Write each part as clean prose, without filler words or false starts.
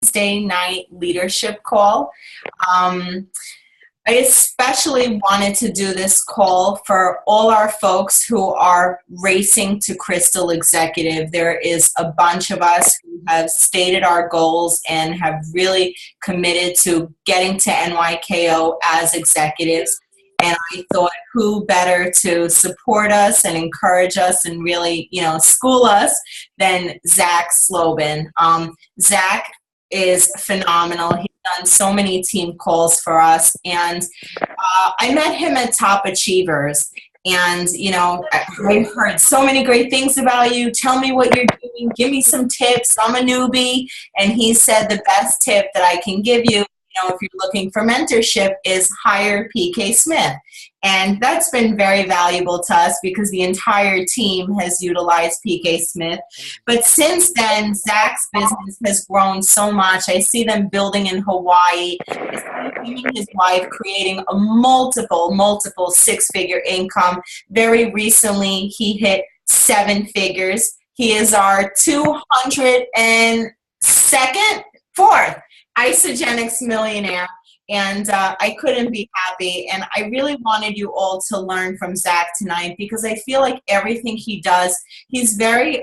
Wednesday night leadership call. Um, I especially wanted to do this call for all our folks who are racing to Crystal Executive. There is a bunch of us who have stated our goals and have really committed to getting to NYKO as executives. And I thought, who better to support us and encourage us and really, school us than Zach Slobin. Zach is phenomenal. He's done so many team calls for us. And I met him at Top Achievers. And, I've heard so many great things about you. Tell me what you're doing. Give me some tips. I'm a newbie. And he said the best tip that I can give you, if you're looking for mentorship, is hire PK Smith. And that's been very valuable to us because the entire team has utilized PK Smith. But since then, Zach's business has grown so much. I see them building in Hawaii. I see him and his wife creating a multiple six-figure income. Very recently, he hit 7 figures. He is our 4th Isagenix millionaire, and I couldn't be happy. And I really wanted you all to learn from Zach tonight because I feel like everything he does, he's very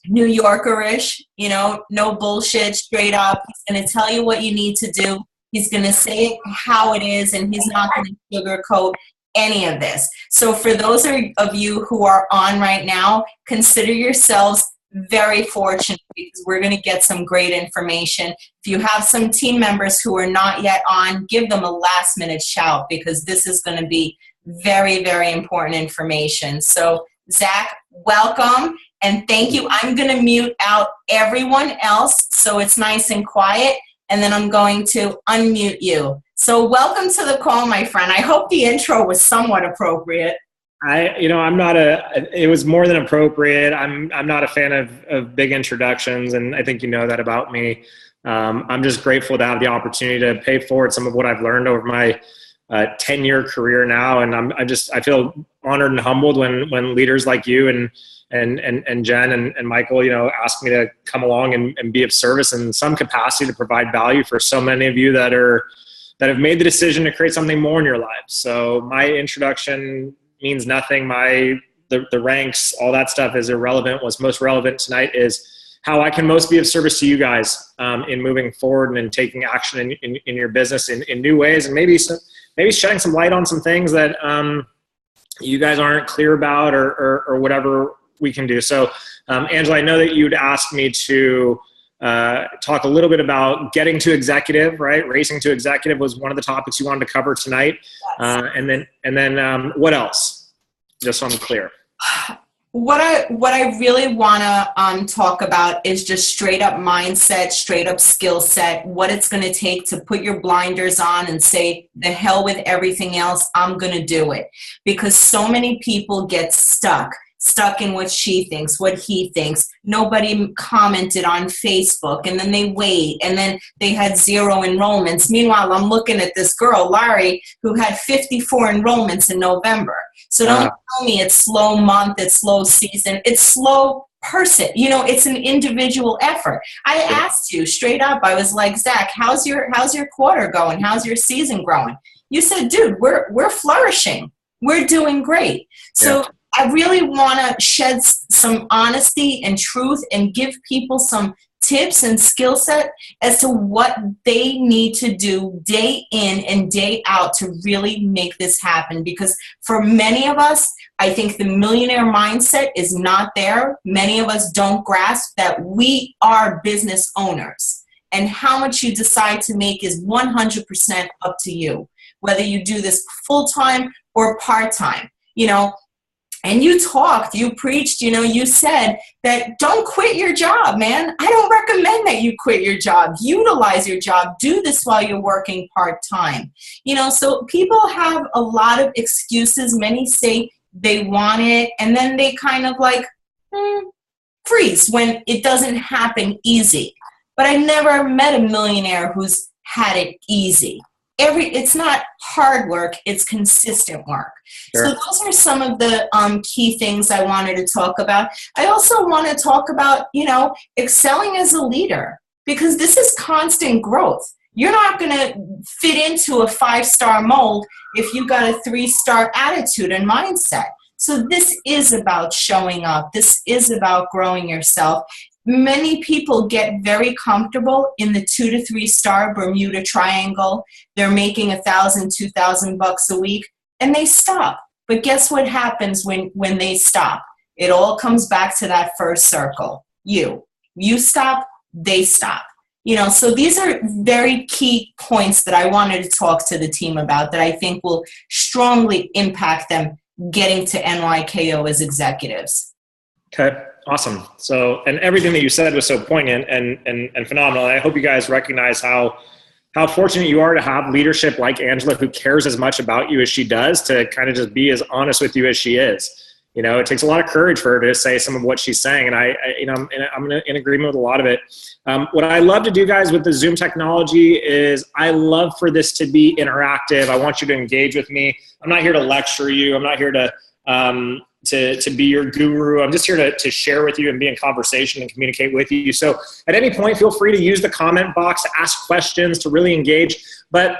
New Yorker-ish, no bullshit, straight up. He's going to tell you what you need to do. He's going to say it how it is, and he's not going to sugarcoat any of this. So for those of you who are on right now, consider yourselves very fortunate because we're going to get some great information. If you have some team members who are not yet on, give them a last minute shout because this is going to be very, very important information. So Zach, welcome and thank you. I'm going to mute out everyone else so it's nice and quiet, and then I'm going to unmute you. So welcome to the call, my friend. I hope the intro was somewhat appropriate. It was more than appropriate. I'm not a fan of big introductions, and I think you know that about me. I'm just grateful to have the opportunity to pay forward some of what I've learned over my 10-year career now, and I feel honored and humbled when leaders like you and Jen and Michael, ask me to come along and be of service in some capacity to provide value for so many of you that have made the decision to create something more in your lives. So my introduction means nothing. The ranks, all that stuff is irrelevant. What's most relevant tonight is how I can most be of service to you guys in moving forward and in taking action in your business in new ways, and maybe shedding some light on some things that you guys aren't clear about or whatever we can do. So Angela, I know that you'd asked me to talk a little bit about getting to executive, right? Racing to executive was one of the topics you wanted to cover tonight. And then what else? Just so I'm clear. What I really want to talk about is just straight up mindset, straight up skill set, what it's going to take to put your blinders on and say, the hell with everything else, I'm going to do it. Because so many people get stuck in what she thinks, what he thinks. Nobody commented on Facebook, and then they wait, and then they had 0 enrollments. Meanwhile, I'm looking at this girl, Larry, who had 54 enrollments in November. So don't tell me it's slow month, it's slow season, it's slow person. It's an individual effort. I asked you straight up, I was like, Zach, how's your quarter going? How's your season growing? You said, dude, we're flourishing. We're doing great. So I really want to shed some honesty and truth and give people some tips and skill set as to what they need to do day in and day out to really make this happen. Because for many of us, I think the millionaire mindset is not there. Many of us don't grasp that we are business owners, and how much you decide to make is 100% up to you, whether you do this full-time or part-time. And you talked, you preached, you said that don't quit your job, man. I don't recommend that you quit your job. Utilize your job. Do this while you're working part-time. So people have a lot of excuses. Many say they want it, and then they kind of freeze when it doesn't happen easy. But I never met a millionaire who's had it easy. It's not hard work, it's consistent work. Sure. So those are some of the key things I wanted to talk about. I also want to talk about, excelling as a leader. because this is constant growth. You're not going to fit into a 5-star mold if you got a 3-star attitude and mindset. So this is about showing up. This is about growing yourself. Many people get very comfortable in the 2 to 3-star Bermuda Triangle. They're making $1,000, $2,000 a week, and they stop. But guess what happens when they stop? It all comes back to that first circle. You stop, they stop. So these are very key points that I wanted to talk to the team about that I think will strongly impact them getting to NYKO as executives. Okay, awesome. So, and everything that you said was so poignant and phenomenal. I hope you guys recognize how fortunate you are to have leadership like Angela, who cares as much about you as she does, to kind of just be as honest with you as she is. It takes a lot of courage for her to say some of what she's saying, and I'm in agreement with a lot of it. What I love to do, guys, with the Zoom technology is I love for this to be interactive. I want you to engage with me. I'm not here to lecture you. I'm not here to be your guru. I'm just here to share with you and be in conversation and communicate with you. So at any point, feel free to use the comment box to ask questions, to really engage. But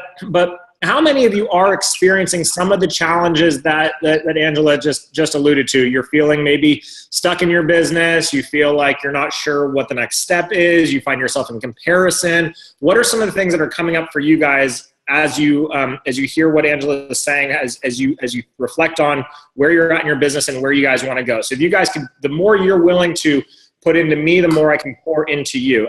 how many of you are experiencing some of the challenges that Angela just alluded to? You're feeling maybe stuck in your business. You feel like you're not sure what the next step is. You find yourself in comparison. What are some of the things that are coming up for you guys as you hear what Angela is saying, as you reflect on where you're at in your business and where you guys want to go? So if you guys can, the more you're willing to put into me, the more I can pour into you.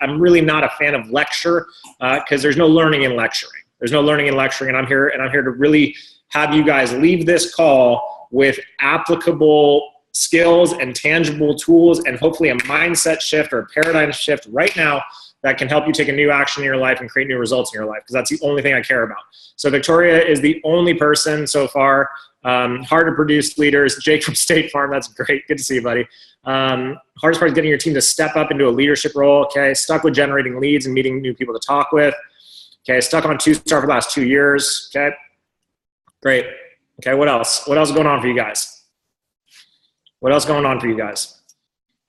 I'm really not a fan of lecture because there's no learning in lecturing. There's no learning and lecturing, and I'm here to really have you guys leave this call with applicable skills and tangible tools and hopefully a mindset shift or a paradigm shift right now that can help you take a new action in your life and create new results in your life, because that's the only thing I care about. So Victoria is the only person so far, hard to produce leaders. Jake from State Farm, that's great. Good to see you, buddy. Hardest part is getting your team to step up into a leadership role. Okay, stuck with generating leads and meeting new people to talk with. Okay, stuck on 2-star for the last 2 years. Okay, great. Okay, what else? What else is going on for you guys? What else is going on for you guys?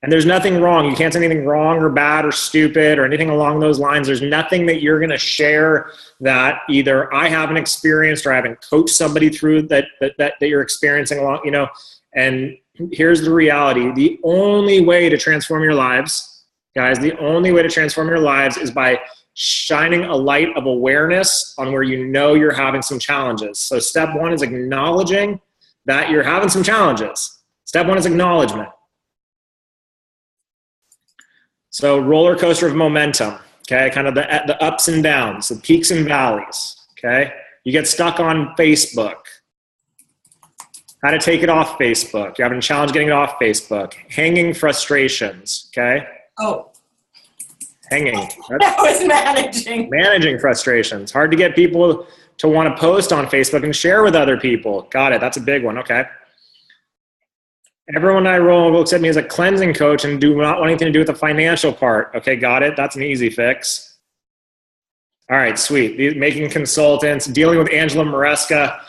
And there's nothing wrong. You can't say anything wrong or bad or stupid or anything along those lines. There's nothing that you're going to share that either I haven't experienced or I haven't coached somebody through that you're experiencing along, And here's the reality. The only way to transform your lives, guys, the only way to transform your lives is by shining a light of awareness on where you're having some challenges. So step 1 is acknowledging that you're having some challenges. Step 1 is acknowledgement. So roller coaster of momentum, okay? Kind of the ups and downs, the peaks and valleys, okay? You get stuck on Facebook. How to take it off Facebook. You're having a challenge getting it off Facebook. Hanging frustrations, okay? Oh. Hanging. That was managing. Managing frustrations. Hard to get people to want to post on Facebook and share with other people. Got it. That's a big one. Okay. Everyone I roll looks at me as a cleansing coach and do not want anything to do with the financial part. Okay, got it. That's an easy fix. All right, sweet. Making consultants, dealing with Angela Maresca.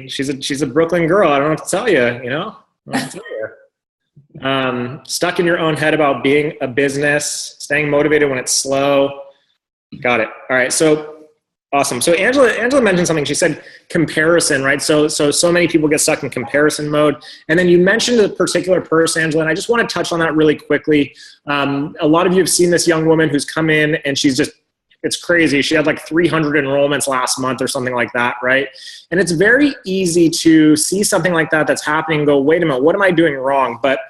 She's a Brooklyn girl. I don't know what to tell you. I don't know what to tell you. Stuck in your own head about being a business, staying motivated when it's slow. Got it. All right. So awesome. So Angela mentioned something. She said comparison, right? So many people get stuck in comparison mode. And then you mentioned a particular person, Angela, and I just want to touch on that really quickly. A lot of you have seen this young woman who's come in and it's crazy. She had like 300 enrollments last month or something like that, right? And it's very easy to see something like that that's happening and go, wait a minute, what am I doing wrong? But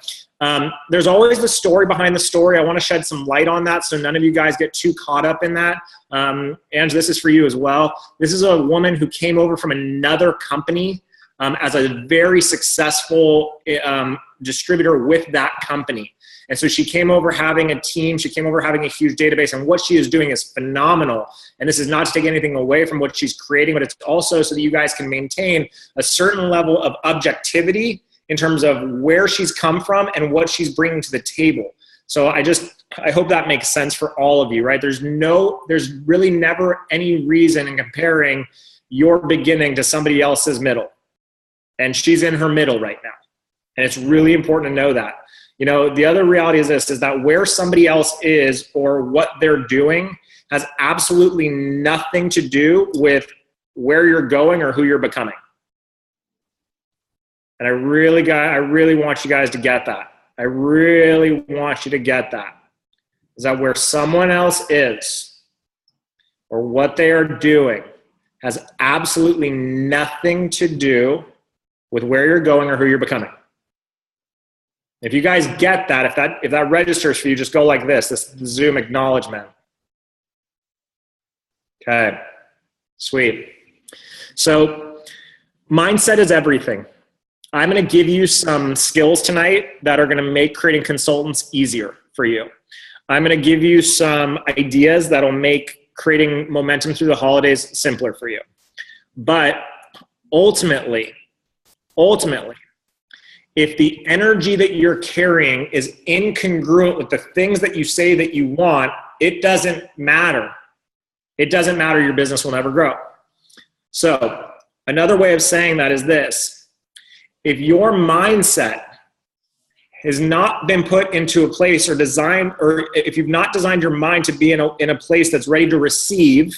there's always the story behind the story. I want to shed some light on that so none of you guys get too caught up in that. Ange, this is for you as well. This is a woman who came over from another company as a very successful distributor with that company. And so she came over having a team, she came over having a huge database, and what she is doing is phenomenal. And this is not to take anything away from what she's creating, but it's also so that you guys can maintain a certain level of objectivity in terms of where she's come from and what she's bringing to the table. So I hope that makes sense for all of you, right? There's really never any reason in comparing your beginning to somebody else's middle. And she's in her middle right now. And it's really important to know that. You know, the other reality is this, is that where somebody else is or what they're doing has absolutely nothing to do with where you're going or who you're becoming. And I really want you guys to get that. I really want you to get that. Is that where someone else is or what they are doing has absolutely nothing to do with where you're going or who you're becoming. If you guys get that, if that registers for you, just go like this Zoom acknowledgement. Okay, sweet. So mindset is everything. I'm going to give you some skills tonight that are going to make creating consultants easier for you. I'm going to give you some ideas that'll make creating momentum through the holidays simpler for you. But ultimately, if the energy that you're carrying is incongruent with the things that you say that you want, it doesn't matter. It doesn't matter. Your business will never grow. So another way of saying that is this. If your mindset has not been put into a place or designed, or if you've not designed your mind to be in a place that's ready to receive,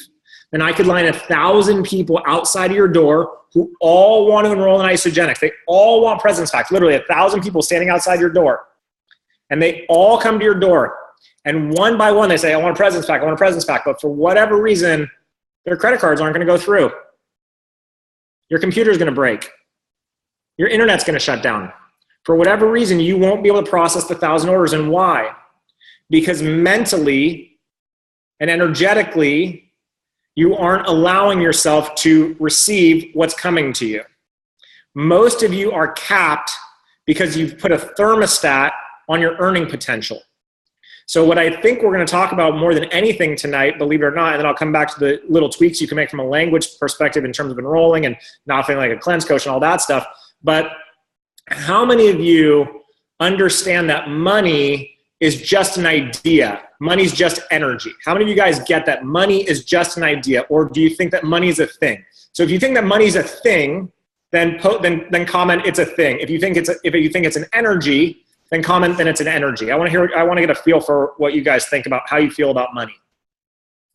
then I could line 1,000 people outside of your door who all want to enroll in Isagenix. They all want Presence Pack. Literally 1,000 people standing outside your door. And they all come to your door. And one by one, they say, I want a Presence Pack, I want a Presence Pack. But for whatever reason, their credit cards aren't going to go through. Your computer's going to break. Your internet's going to shut down. For whatever reason, you won't be able to process the 1,000 orders. And why? Because mentally and energetically, you aren't allowing yourself to receive what's coming to you. Most of you are capped because you've put a thermostat on your earning potential. So what I think we're going to talk about more than anything tonight, believe it or not, and then I'll come back to the little tweaks you can make from a language perspective in terms of enrolling and not feeling like a cleanse coach and all that stuff. But how many of you understand that money is just an idea? Money's just energy. How many of you guys get that money is just an idea? Or do you think that money is a thing? So if you think that money's a thing, then comment it's a thing. If you think it's an energy, then comment then it's an energy. I want to get a feel for what you guys think about how you feel about money.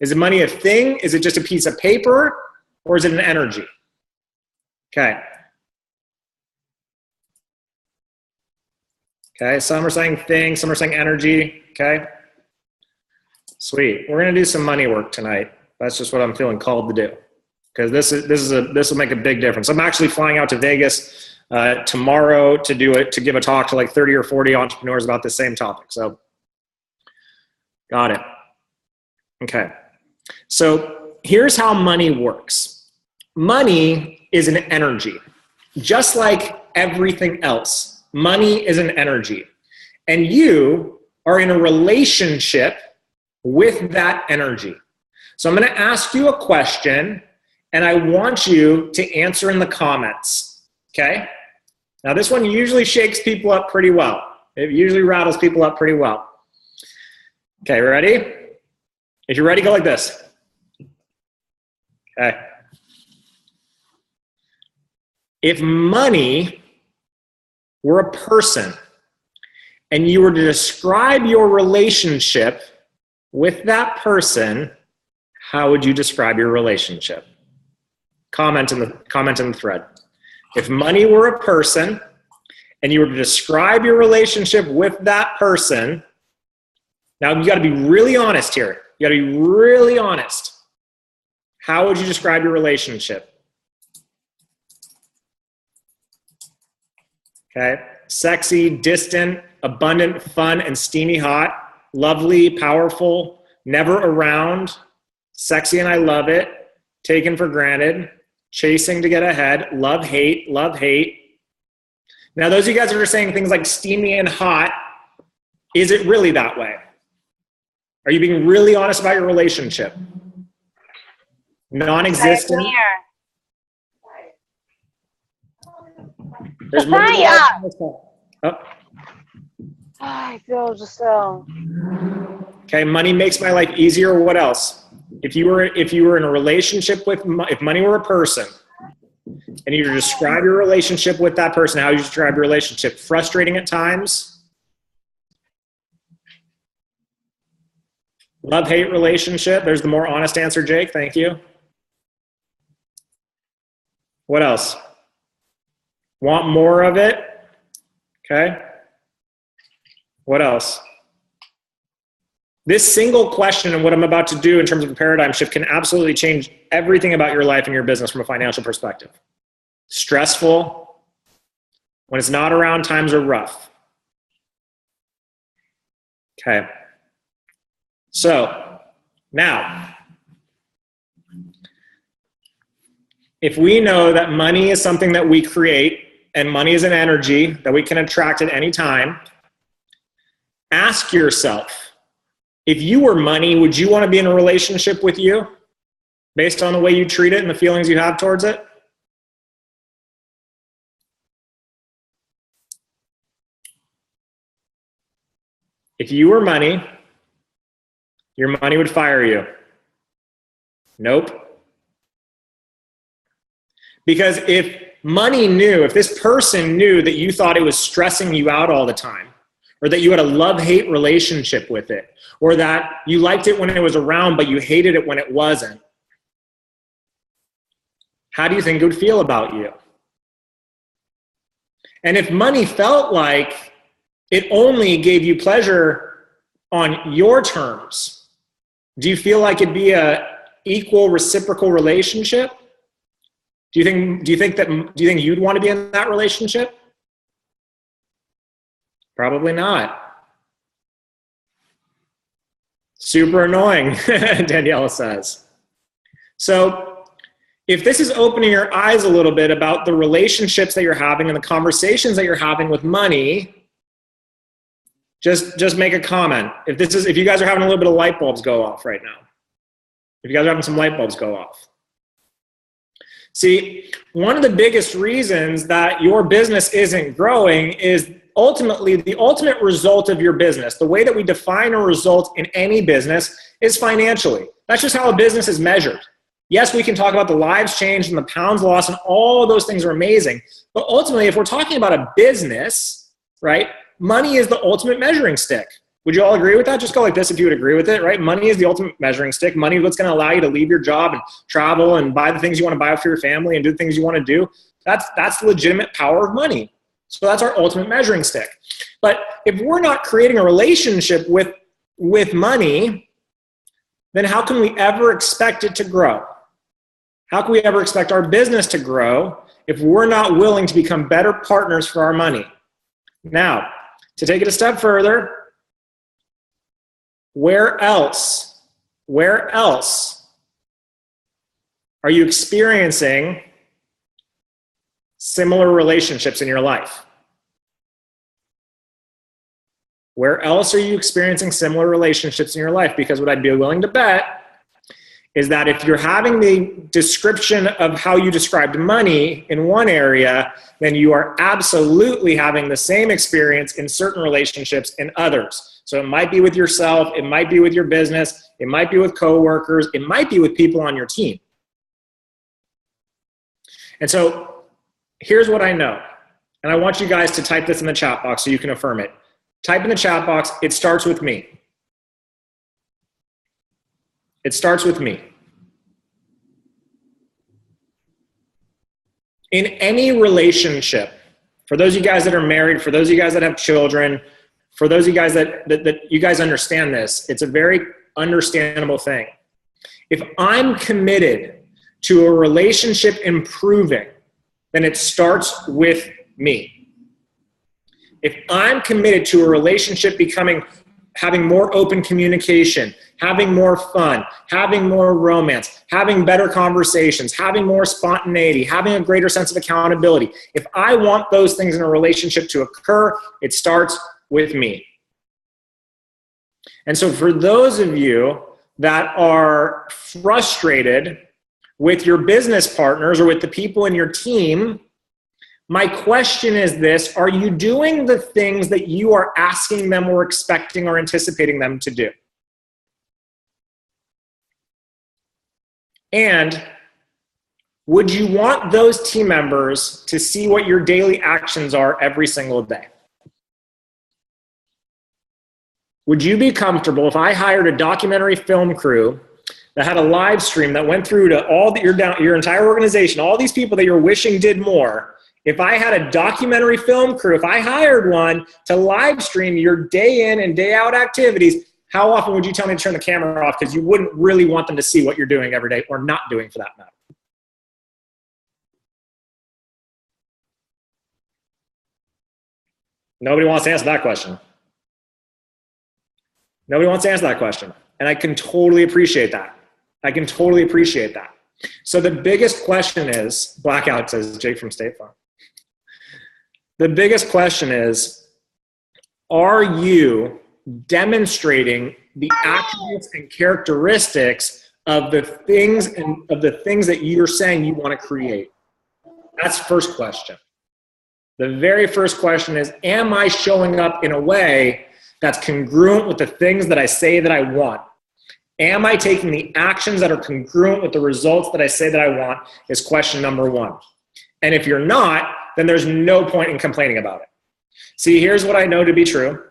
Is money a thing? Is it just a piece of paper? Or is it an energy? Okay. Okay, some are saying thing, some are saying energy, okay? Sweet. We're going to do some money work tonight. That's just what I'm feeling called to do. Because this will make a big difference. I'm actually flying out to Vegas tomorrow to give a talk to like 30 or 40 entrepreneurs about the same topic. So, got it. Okay. So, here's how money works. Money is an energy. Just like everything else. Money is an energy. And you are in a relationship with that energy. So I'm going to ask you a question, and I want you to answer in the comments. Okay? Now, this one usually shakes people up pretty well. It usually rattles people up pretty well. Okay, ready? If you're ready, go like this. Okay. If money were a person and you were to describe your relationship with that person, how would you describe your relationship? Comment in the thread. If money were a person and you were to describe your relationship with that person, now you got to be really honest here. You got to be really honest. How would you describe your relationship? Okay, sexy, distant, abundant, fun, and steamy hot, lovely, powerful, never around, sexy and I love it, taken for granted, chasing to get ahead, love, hate, love, hate. Now, those of you guys that are saying things like steamy and hot, is it really that way? Are you being really honest about your relationship? Non-existent? There's oh. I feel just so. Okay, money makes my life easier. What else? If you were in a relationship with, if money were a person, and you were to describe your relationship with that person, how would you describe your relationship? Frustrating at times, Love-hate relationship. There's the more honest answer, Jake. Thank you. What else? Want more of it? Okay. What else? This single question and what I'm about to do in terms of a paradigm shift can absolutely change everything about your life and your business from a financial perspective. Stressful. When it's not around, times are rough. Okay. So now, if we know that money is something that we create and money is an energy that we can attract at any time, ask yourself, if you were money, would you want to be in a relationship with you based on the way you treat it and the feelings you have towards it? If you were money, your money would fire you. Nope. Because if money knew, if this person knew that you thought it was stressing you out all the time, or that you had a love-hate relationship with it, or that you liked it when it was around but you hated it when it wasn't, how do you think it would feel about you? And if money felt like it only gave you pleasure on your terms, do you feel like it'd be a equal reciprocal relationship? Do you think you'd want to be in that relationship? Probably not. Super annoying, Daniela says. So if this is opening your eyes a little bit about the relationships that you're having and the conversations that you're having with money, just make a comment. If you guys are having a little bit of light bulbs go off right now. If you guys are having some light bulbs go off. See, one of the biggest reasons that your business isn't growing is ultimately the ultimate result of your business. The way that we define a result in any business is financially. That's just how a business is measured. Yes, we can talk about the lives changed and the pounds lost and all those things are amazing. But ultimately, if we're talking about a business, right, money is the ultimate measuring stick. Would you all agree with that? Just go like this if you would agree with it, right? Money is the ultimate measuring stick. Money is what's going to allow you to leave your job and travel and buy the things you want to buy for your family and do the things you want to do. That's the legitimate power of money. So that's our ultimate measuring stick. But if we're not creating a relationship with money, then how can we ever expect it to grow? How can we ever expect our business to grow if we're not willing to become better partners for our money? Now, to take it a step further, where else are you experiencing similar relationships in your life? Where else are you experiencing similar relationships in your life? Because what I'd be willing to bet is that if you're having the description of how you described money in one area, then you are absolutely having the same experience in certain relationships in others. So it might be with yourself, it might be with your business, it might be with coworkers, it might be with people on your team. And so here's what I know. And I want you guys to type this in the chat box so you can affirm it. Type in the chat box, it starts with me. It starts with me. In any relationship, for those of you guys that are married, for those of you guys that have children, for those of you guys that you guys understand this, it's a very understandable thing. If I'm committed to a relationship improving, then it starts with me. If I'm committed to a relationship having more open communication, having more fun, having more romance, having better conversations, having more spontaneity, having a greater sense of accountability, if I want those things in a relationship to occur, it starts with me. And so for those of you that are frustrated with your business partners or with the people in your team, my question is this: are you doing the things that you are asking them or expecting or anticipating them to do? And would you want those team members to see what your daily actions are every single day? would you be comfortable if I hired a documentary film crew that had a live stream that went through to all your entire organization, all these people that you're wishing did more? If I had a documentary film crew, if I hired one to live stream your day in and day out activities, how often would you tell me to turn the camera off because you wouldn't really want them to see what you're doing every day or not doing for that matter? Nobody wants to answer that question. Nobody wants to answer that question. And I can totally appreciate that. I can totally appreciate that. So the biggest question is, blackout, says Jake from State Farm. The biggest question is, are you demonstrating the attributes and characteristics of the things that you're saying you want to create? That's the first question. The very first question is, am I showing up in a way that's congruent with the things that I say that I want? Am I taking the actions that are congruent with the results that I say that I want is question number one. And if you're not, then there's no point in complaining about it. See, here's what I know to be true.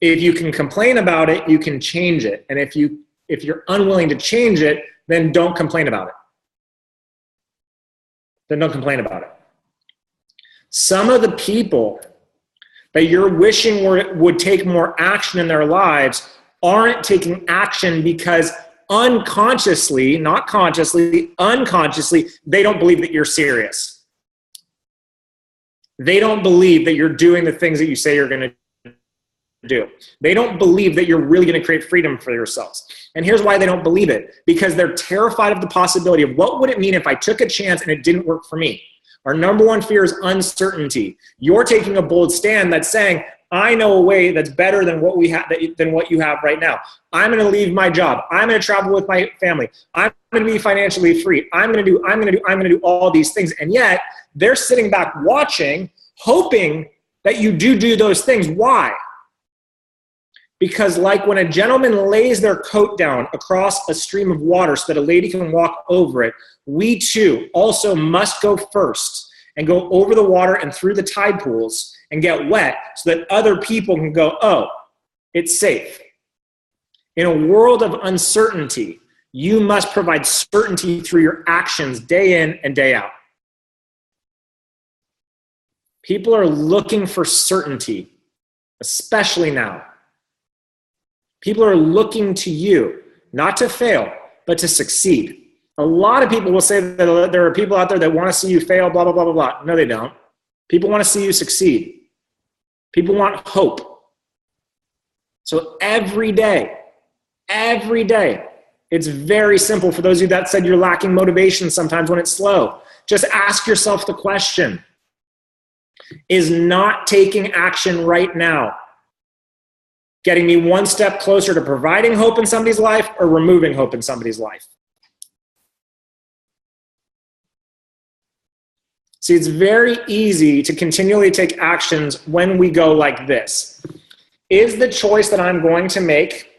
If you can complain about it, you can change it. And if you're unwilling to change it, then don't complain about it. Then don't complain about it. Some of the people that you're wishing would take more action in their lives aren't taking action because unconsciously, not consciously, unconsciously, they don't believe that you're serious. They don't believe that you're doing the things that you say you're going to do. They don't believe that you're really going to create freedom for yourselves. And here's why they don't believe it. Because they're terrified of the possibility of what would it mean if I took a chance and it didn't work for me. Our number one fear is uncertainty. You're taking a bold stand that's saying, I know a way that's better than what you have right now. I'm going to leave my job. I'm going to travel with my family. I'm going to be financially free. I'm going to do all these things. And yet they're sitting back watching, hoping that you do those things. Why? Because like when a gentleman lays their coat down across a stream of water so that a lady can walk over it, we too also must go first and go over the water and through the tide pools and get wet so that other people can go, oh, it's safe. In a world of uncertainty, you must provide certainty through your actions day in and day out. People are looking for certainty, especially now. People are looking to you, not to fail, but to succeed. A lot of people will say that there are people out there that want to see you fail, blah, blah, blah, blah, blah. No, they don't. People want to see you succeed. People want hope. So every day, it's very simple. For those of you that said you're lacking motivation sometimes when it's slow, just ask yourself the question, is not taking action right now getting me one step closer to providing hope in somebody's life or removing hope in somebody's life? See, it's very easy to continually take actions when we go like this. Is the choice that I'm going to make,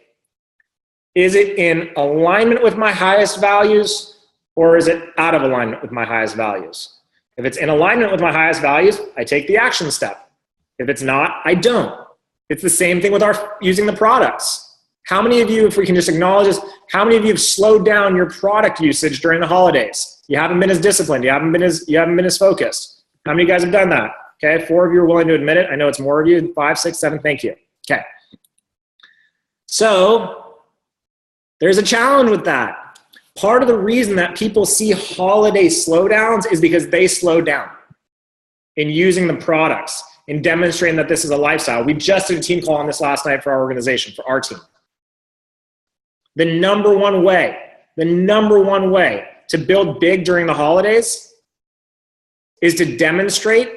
is it in alignment with my highest values or is it out of alignment with my highest values? If it's in alignment with my highest values, I take the action step. If it's not, I don't. It's the same thing with using the products. How many of you, if we can just acknowledge this, how many of you have slowed down your product usage during the holidays? You haven't been as disciplined. You haven't been as focused. How many of you guys have done that? Okay, 4 of you are willing to admit it. I know it's more of you. 5, 6, 7. Thank you. Okay. So there's a challenge with that. Part of the reason that people see holiday slowdowns is because they slow down in using the products, in demonstrating that this is a lifestyle. We just did a team call on this last night for our organization, for our team. The number one way to build big during the holidays is to demonstrate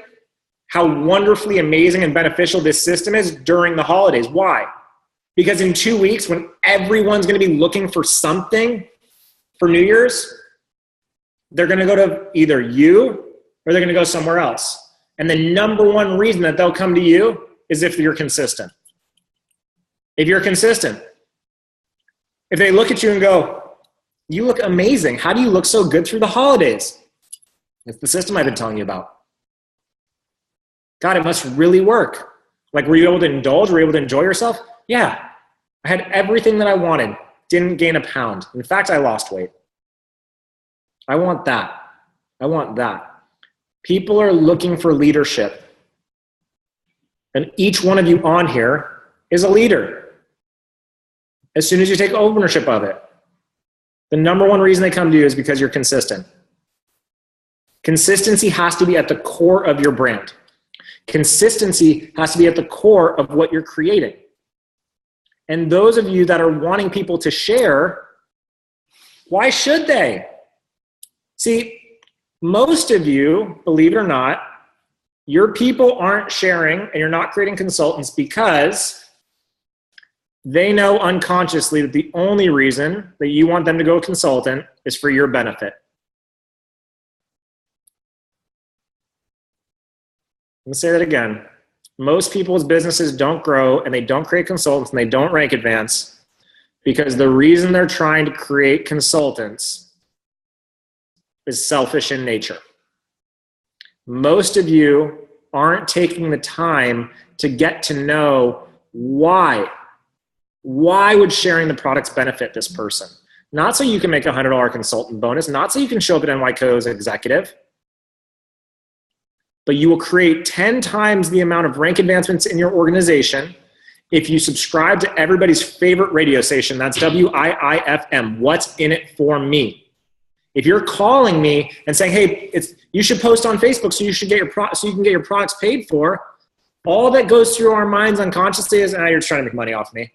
how wonderfully amazing and beneficial this system is during the holidays. Why? Because in 2 weeks, when everyone's going to be looking for something for New Year's, they're going to go to either you or they're going to go somewhere else. And the number one reason that they'll come to you is if you're consistent. If you're consistent. If they look at you and go, you look amazing. How do you look so good through the holidays? It's the system I've been telling you about. God, it must really work. Like, were you able to indulge? Were you able to enjoy yourself? Yeah. I had everything that I wanted, didn't gain a pound. In fact, I lost weight. I want that. I want that. People are looking for leadership. And each one of you on here is a leader. As soon as you take ownership of it, the number one reason they come to you is because you're consistent. Consistency has to be at the core of your brand. Consistency has to be at the core of what you're creating. And those of you that are wanting people to share, why should they? See, most of you, believe it or not, your people aren't sharing and you're not creating consultants because they know unconsciously that the only reason that you want them to go consultant is for your benefit. Let me say that again. Most people's businesses don't grow and they don't create consultants and they don't rank advance because the reason they're trying to create consultants is selfish in nature. Most of you aren't taking the time to get to know why. Why would sharing the products benefit this person? Not so you can make a $100 consultant bonus, not so you can show up at NYCO as executive, but you will create 10 times the amount of rank advancements in your organization if you subscribe to everybody's favorite radio station. That's WIIFM. What's in it for me? If you're calling me and saying, "Hey, you should post on Facebook so you can get your products paid for," all that goes through our minds unconsciously is, "You're trying to make money off me."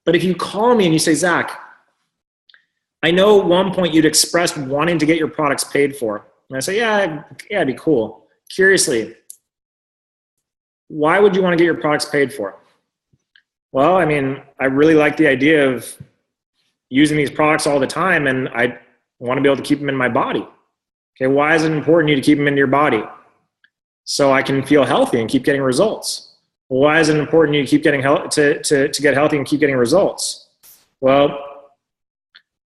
But if you call me and you say, "Zach, I know at one point you'd expressed wanting to get your products paid for," and I say, yeah, it'd be cool. Curiously, why would you want to get your products paid for? Well, I mean, I really like the idea of using these products all the time, and I want to be able to keep them in my body. Okay, why is it important to you to keep them in your body? So I can feel healthy and keep getting results. Well, why is it important to you to keep getting to get healthy and keep getting results? Well,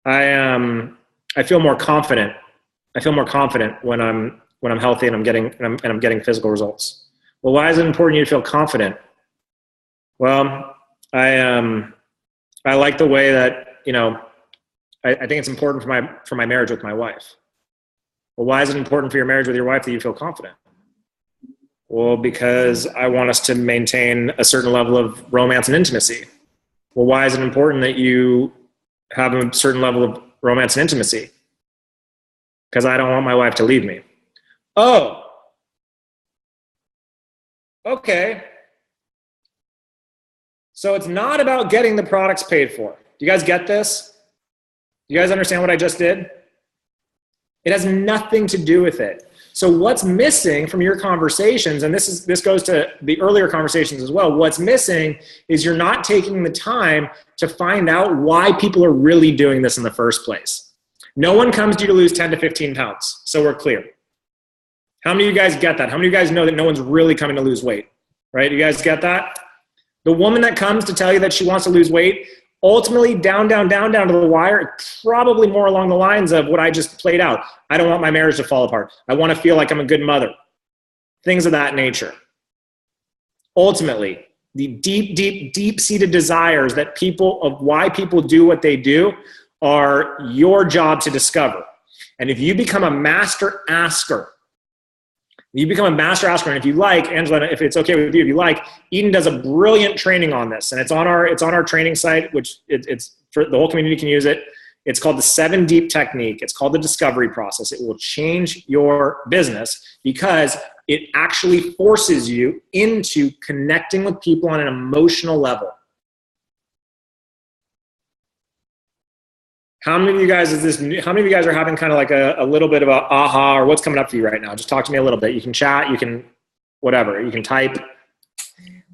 I feel more confident. I feel more confident when I'm healthy and I'm getting physical results. Well, why is it important to you to feel confident? Well, I like the way that, I think it's important for my marriage with my wife. Well, why is it important for your marriage with your wife that you feel confident? Well, because I want us to maintain a certain level of romance and intimacy. Well, why is it important that you have a certain level of romance and intimacy? Because I don't want my wife to leave me. Oh, okay. So it's not about getting the products paid for. Do you guys get this? Do you guys understand what I just did? It has nothing to do with it. So what's missing from your conversations, and this goes to the earlier conversations as well, what's missing is you're not taking the time to find out why people are really doing this in the first place. No one comes to you to lose 10 to 15 pounds, so we're clear. How many of you guys get that? How many of you guys know that no one's really coming to lose weight? Right? You guys get that? The woman that comes to tell you that she wants to lose weight, ultimately down to the wire, probably more along the lines of what I just played out. I don't want my marriage to fall apart. I want to feel like I'm a good mother. Things of that nature. Ultimately, the deep-seated desires that why people do what they do are your job to discover. And if you become a master asker, and if you like, Angela, if it's okay with you, if you like, Eden does a brilliant training on this, and it's on our training site, which it's for the whole community can use it. It's called the 7 Deep Technique. It's called the discovery process. It will change your business because it actually forces you into connecting with people on an emotional level. How many of you guys are having kind of like a little bit of a aha, or what's coming up for you right now? Just talk to me a little bit. You can chat, you can whatever, you can type.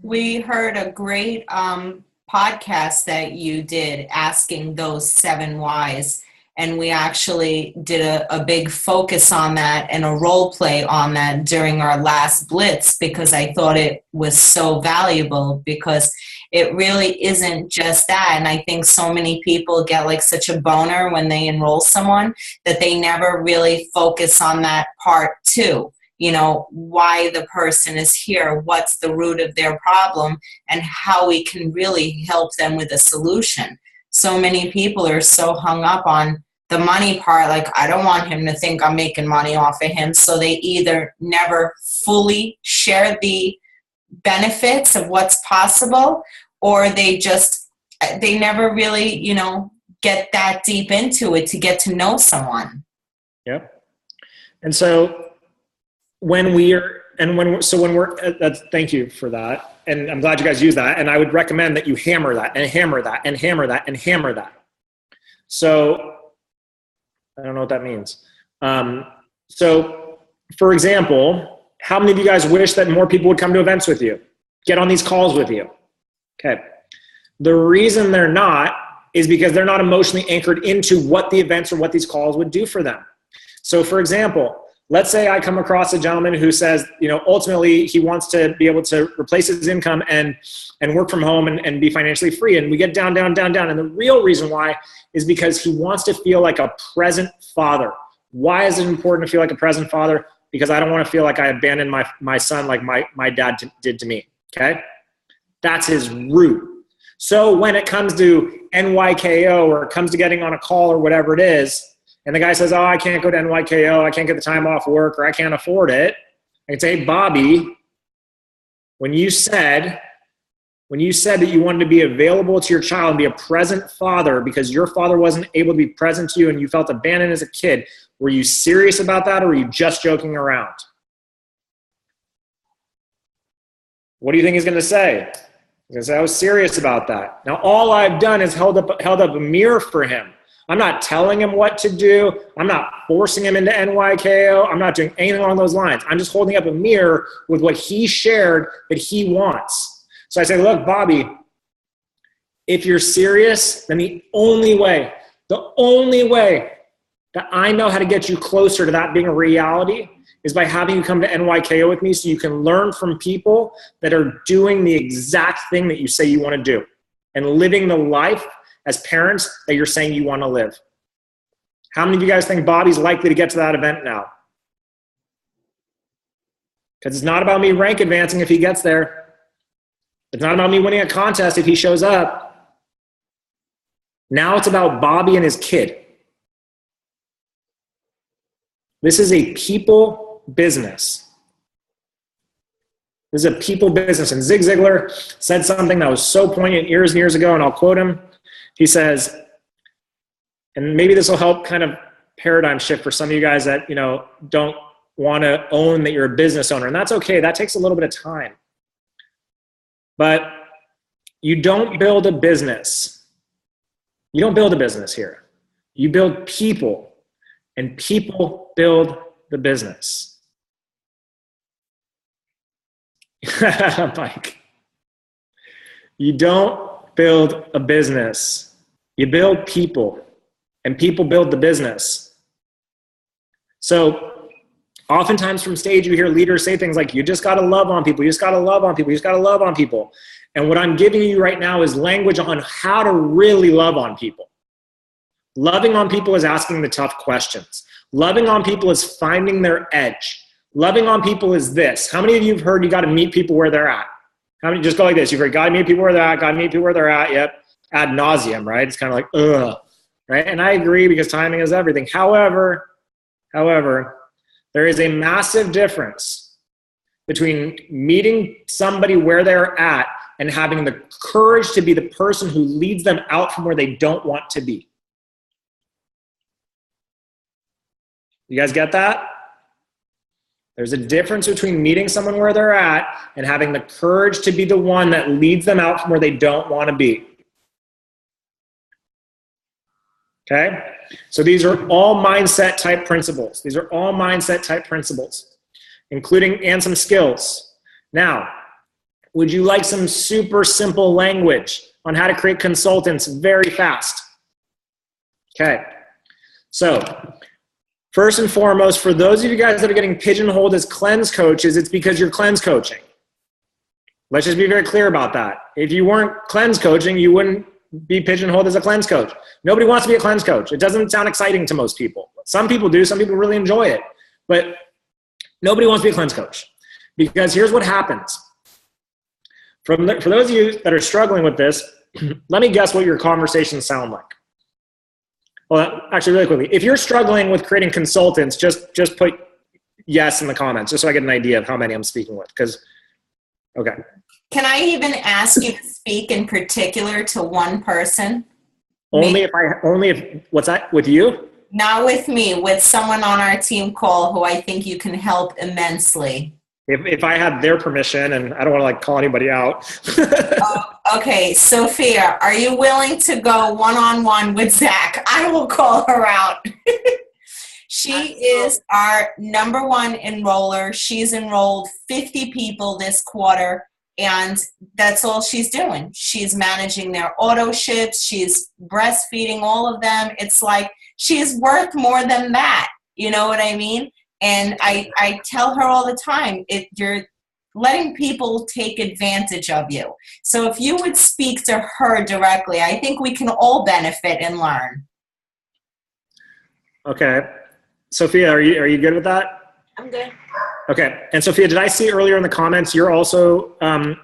We heard a great podcast that you did asking those 7 whys, and we actually did a big focus on that and a role play on that during our last Blitz because I thought it was so valuable because it really isn't just that. And I think so many people get like such a boner when they enroll someone that they never really focus on that part too. why the person is here, what's the root of their problem, and how we can really help them with a solution. So many people are so hung up on the money part, like, I don't want him to think I'm making money off of him. So they either never fully share the benefits of what's possible, or they never really, get that deep into it to get to know someone. Yep. And so thank you for that. And I'm glad you guys use that. And I would recommend that you hammer that and hammer that and hammer that and hammer that. So I don't know what that means. So for example, how many of you guys wish that more people would come to events with you, get on these calls with you? Okay. The reason they're not is because they're not emotionally anchored into what the events or what these calls would do for them. So for example, let's say I come across a gentleman who says, ultimately he wants to be able to replace his income and work from home and be financially free. And we get down. And the real reason why is because he wants to feel like a present father. Why is it important to feel like a present father? Because I don't want to feel like I abandoned my son like my dad did to me. Okay? That's his root. So when it comes to NYKO, or it comes to getting on a call or whatever it is, and the guy says, oh, I can't go to NYKO, I can't get the time off work, or I can't afford it, I can say, hey, Bobby, when you said that you wanted to be available to your child and be a present father because your father wasn't able to be present to you and you felt abandoned as a kid, were you serious about that, or were you just joking around? What do you think he's going to say? He's going to say, I was serious about that. Now, all I've done is held up a mirror for him. I'm not telling him what to do. I'm not forcing him into NYKO. I'm not doing anything along those lines. I'm just holding up a mirror with what he shared that he wants. So I say, look, Bobby, if you're serious, then the only way that I know how to get you closer to that being a reality is by having you come to NYKO with me so you can learn from people that are doing the exact thing that you say you want to do and living the life as parents that you're saying you want to live. How many of you guys think Bobby's likely to get to that event now? Because it's not about me rank advancing if he gets there. It's not about me winning a contest if he shows up. Now it's about Bobby and his kid. This is a people business. This is a people business. And Zig Ziglar said something that was so poignant years and years ago, and I'll quote him. He says, and maybe this will help kind of paradigm shift for some of you guys that, don't want to own that you're a business owner. And that's okay. That takes a little bit of time. But you don't build a business. You don't build a business here. You build people, and people build the business. Mike. You don't build a business. You build people, and people build the business. So oftentimes from stage, you hear leaders say things like, you just got to love on people. You just got to love on people. You just got to love on people. And what I'm giving you right now is language on how to really love on people. Loving on people is asking the tough questions. Loving on people is finding their edge. Loving on people is this. How many of you have heard you got to meet people where they're at? How many, just go like this. You've heard, got to meet people where they're at, got to meet people where they're at. Yep. Ad nauseum, right? It's kind of like, ugh, right? And I agree because timing is everything. However, there is a massive difference between meeting somebody where they're at and having the courage to be the person who leads them out from where they don't want to be. You guys get that? There's a difference between meeting someone where they're at and having the courage to be the one that leads them out from where they don't want to be. Okay? So these are all mindset type principles. These are all mindset type principles, including and some skills. Now, would you like some super simple language on how to create consultants very fast? Okay. So first and foremost, for those of you guys that are getting pigeonholed as cleanse coaches, it's because you're cleanse coaching. Let's just be very clear about that. If you weren't cleanse coaching, you wouldn't be pigeonholed as a cleanse coach. Nobody wants to be a cleanse coach. It doesn't sound exciting to most people. Some people do. Some people really enjoy it. But Nobody wants to be a cleanse coach because here's what happens. For those of you that are struggling with this, let me guess what your conversations sound like. Well, actually, really quickly, if you're struggling with creating consultants, just put yes in the comments, just so I get an idea of how many I'm speaking with. Okay. Can I even ask you to speak in particular to one person? Only if what's that with you? Not with me, with someone on our team call who I think you can help immensely. If I had their permission, and I don't want to call anybody out. Okay, Sophia, are you willing to go one-on-one with Zach? I will call her out. She is our number one enroller. She's enrolled 50 people this quarter, and that's all she's doing. She's managing their auto ships. She's breastfeeding all of them. It's like she's worth more than that. You know what I mean? And I tell her all the time, you're letting people take advantage of you. So if you would speak to her directly, I think we can all benefit and learn. Okay. Sophia, are you good with that? I'm good. Okay. And Sophia, did I see earlier in the comments, you're also,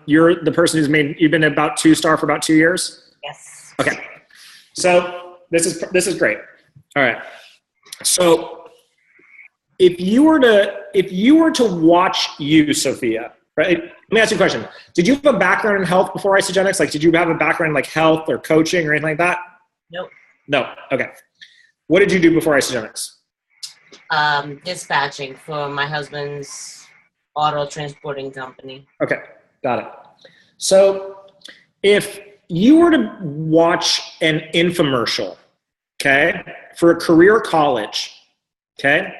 you're the person you've been about 2-star for about 2 years? Yes. Okay. So this is great. All right. So if you were to watch you, Sophia, right? Let me ask you a question. Did you have a background in health before Isagenix? Did you have a background in health or coaching or anything like that? Nope. No. Okay. What did you do before Isagenix? Dispatching for my husband's auto transporting company. Okay. Got it. So if you were to watch an infomercial, okay, for a career college, okay,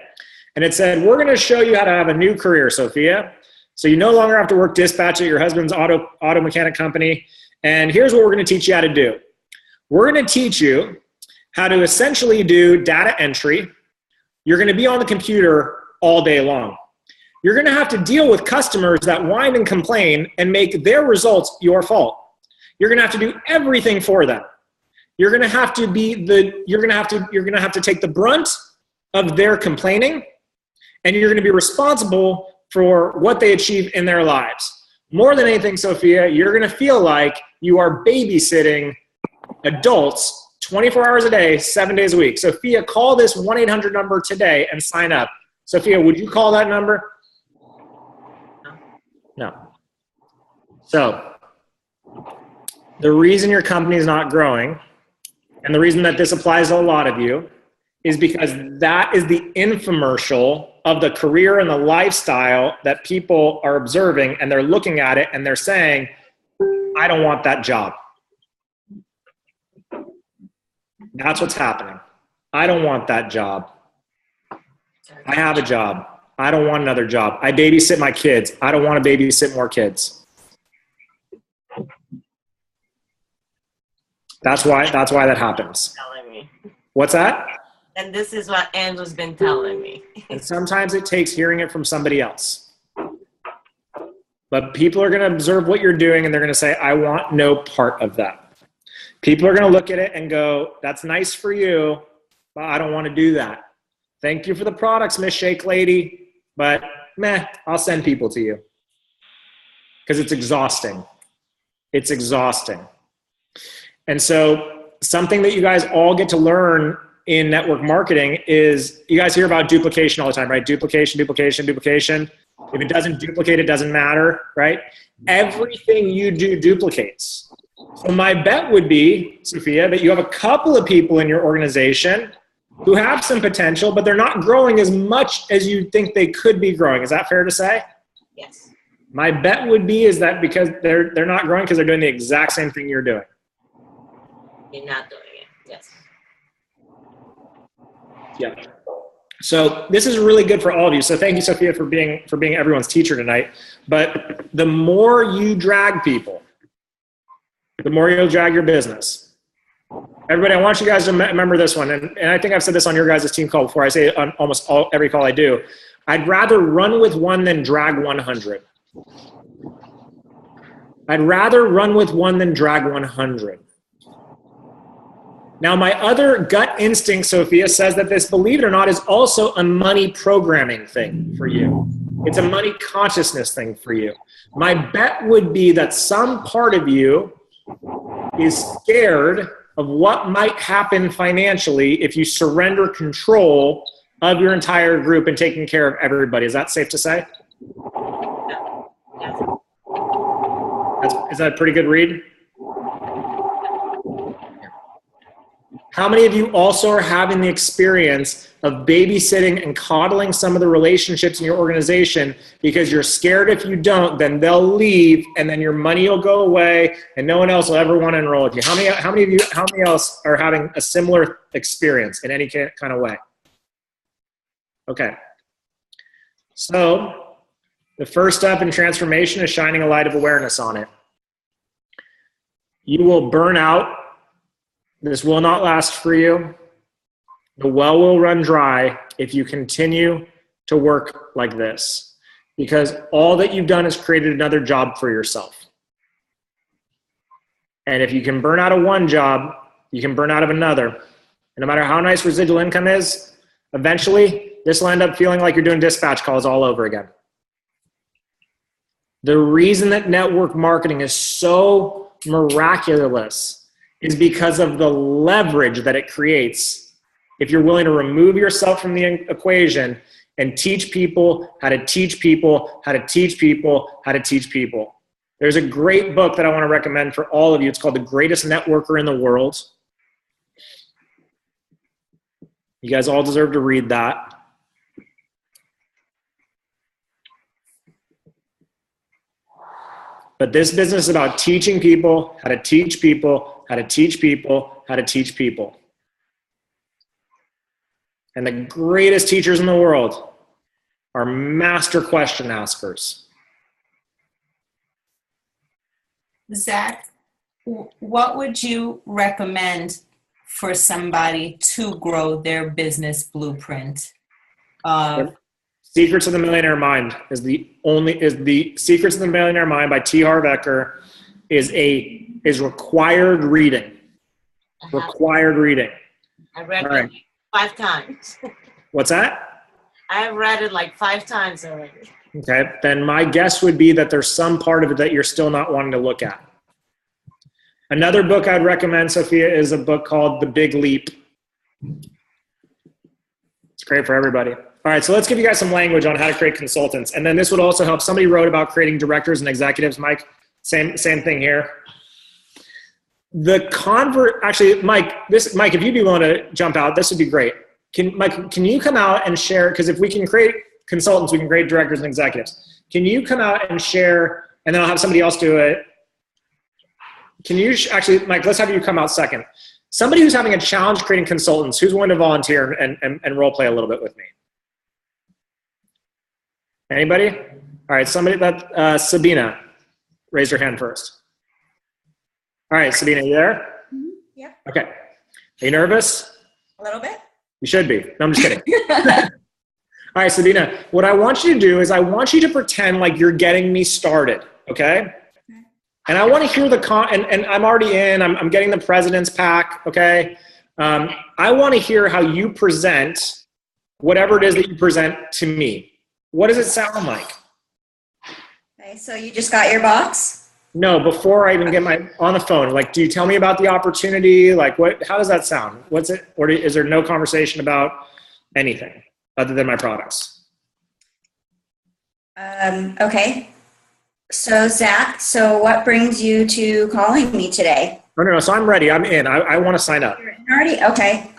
and it said, we're going to show you how to have a new career, Sophia. So you no longer have to work dispatch at your husband's auto mechanic company. And here's what we're going to teach you how to do. We're going to teach you how to essentially do data entry. You're going to be on the computer all day long. You're going to have to deal with customers that whine and complain and make their results your fault. You're going to have to do everything for them. You're going to have to take the brunt of their complaining, and you're going to be responsible for what they achieve in their lives. More than anything, Sophia, you're going to feel like you are babysitting adults 24 hours a day, 7 days a week. Sophia, call this 1-800 number today and sign up. Sophia, would you call that number? No. So the reason your company is not growing, and the reason that this applies to a lot of you, is because that is the infomercial of the career and the lifestyle that people are observing, and they're looking at it and they're saying, I don't want that job. That's what's happening. I don't want that job. I have a job. I don't want another job. I babysit my kids. I don't want to babysit more kids. That's why that happens. Telling me. What's that? And this is what Andrew's been telling me. And sometimes it takes hearing it from somebody else. But people are going to observe what you're doing and they're going to say, I want no part of that. People are going to look at it and go, that's nice for you, but I don't want to do that. Thank you for the products, Miss Shake Lady, but I'll send people to you. Because it's exhausting. It's exhausting. And so something that you guys all get to learn in network marketing is, you guys hear about duplication all the time, right? Duplication, duplication, duplication. If it doesn't duplicate, it doesn't matter, right? Everything you do duplicates. So my bet would be, Sophia, that you have a couple of people in your organization who have some potential, but they're not growing as much as you think they could be growing. Is that fair to say? Yes. My bet would be is that because they're not growing because they're doing the exact same thing you're doing. You're not doing it. Yes. Yeah. So this is really good for all of you. So thank you, Sophia, for being everyone's teacher tonight. But the more you drag people, the more you'll drag your business. Everybody, I want you guys to remember this one. And I think I've said this on your guys' team call before. I say it on almost every call I do. I'd rather run with one than drag 100. I'd rather run with one than drag 100. Now, my other gut instinct, Sophia, says that this, believe it or not, is also a money programming thing for you. It's a money consciousness thing for you. My bet would be that some part of you is scared of what might happen financially if you surrender control of your entire group and taking care of everybody. Is that safe to say? Is that a pretty good read? How many of you also are having the experience of babysitting and coddling some of the relationships in your organization because you're scared if you don't, then they'll leave and then your money will go away and no one else will ever want to enroll with you? How many else are having a similar experience in any kind of way? Okay. So the first step in transformation is shining a light of awareness on it. You will burn out. This will not last for you. The well will run dry if you continue to work like this, because all that you've done is created another job for yourself. And if you can burn out of one job, you can burn out of another. And no matter how nice residual income is, eventually this will end up feeling like you're doing dispatch calls all over again. The reason that network marketing is so miraculous is because of the leverage that it creates if you're willing to remove yourself from the equation and teach people how to teach people how to teach people how to teach people. There's a great book that I want to recommend for all of you. It's called The Greatest Networker in the World. You guys all deserve to read that. But this business is about teaching people how to teach people, how to teach people, how to teach people. And the greatest teachers in the world are master question askers. Zach, what would you recommend for somebody to grow their business blueprint? Secrets of the Millionaire Mind is the Secrets of the Millionaire Mind by T. Harv Eker is required reading. Required reading. I read it 5 times. What's that? I have read it like 5 times already. Okay, then my guess would be that there's some part of it that you're still not wanting to look at. Another book I'd recommend, Sophia, is a book called The Big Leap. It's great for everybody. All right, so let's give you guys some language on how to create consultants. And then this would also help. Somebody wrote about creating directors and executives. Mike, same thing here. Actually, Mike, if you'd be willing to jump out, this would be great. Mike, can you come out and share, because if we can create consultants, we can create directors and executives. Can you come out and share, and then I'll have somebody else do it. Can you, actually, Mike, let's have you come out second. Somebody who's having a challenge creating consultants, who's willing to volunteer and role play a little bit with me? Anybody? All right, somebody, Sabina, raise your hand first. All right, Sabina, you there? Mm-hmm. Yeah. Okay. Are you nervous? A little bit. You should be. No, I'm just kidding. All right, Sabina, what I want you to do is I want you to pretend like you're getting me started, okay? And I want to hear and I'm already in, I'm getting the president's pack, okay? I want to hear how you present whatever it is that you present to me. What does it sound like? Okay, so you just got your box? No, before I even get on the phone, like, do you tell me about the opportunity? Like, how does that sound? What's it, or is there no conversation about anything other than my products? Okay. So Zach, what brings you to calling me today? No. So I'm ready. I'm in. I want to sign up. You're in already? Okay.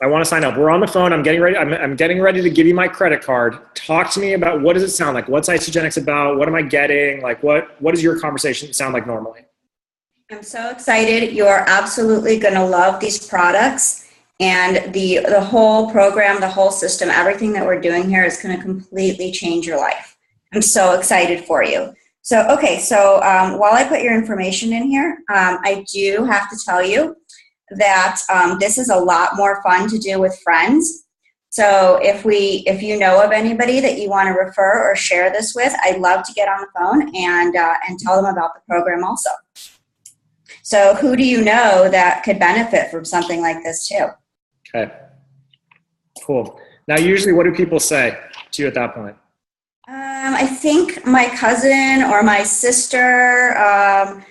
I want to sign up. We're on the phone. I'm getting ready. I'm getting ready to give you my credit card. Talk to me about, what does it sound like? What's Isagenix about? What am I getting? Like, what does your conversation sound like normally? I'm so excited. You're absolutely going to love these products, and the whole program, the whole system, everything that we're doing here is going to completely change your life. I'm so excited for you. So, okay. So while I put your information in here, I do have to tell you that this is a lot more fun to do with friends. So if you know of anybody that you want to refer or share this with, I'd love to get on the phone and tell them about the program also. So who do you know that could benefit from something like this too? Okay. Cool. Now, usually what do people say to you at that point? I think my cousin or my sister, and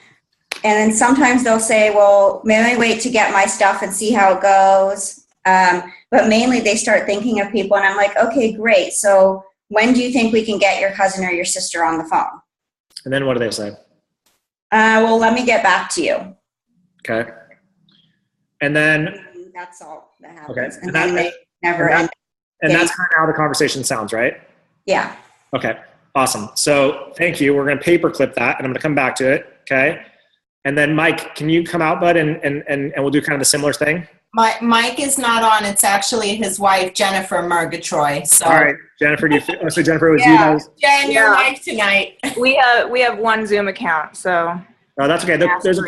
then sometimes they'll say, well, maybe wait to get my stuff and see how it goes. But mainly they start thinking of people, and I'm like, okay, great. So when do you think we can get your cousin or your sister on the phone? And then what do they say? Well, let me get back to you. Okay. And then That's all that happens. Okay. And then they never end. And that's kind of how the conversation sounds, right? Yeah. Okay. Awesome. So thank you. We're going to paperclip that, and I'm going to come back to it. Okay. And then Mike, can you come out, bud, and we'll do kind of a similar thing? Mike is not on. It's actually his wife, Jennifer Murgatroyd. So. All right, Jennifer. So Jennifer, it was Yeah. you guys. Jen, you're live tonight. We have one Zoom account, so. Oh, that's okay. There's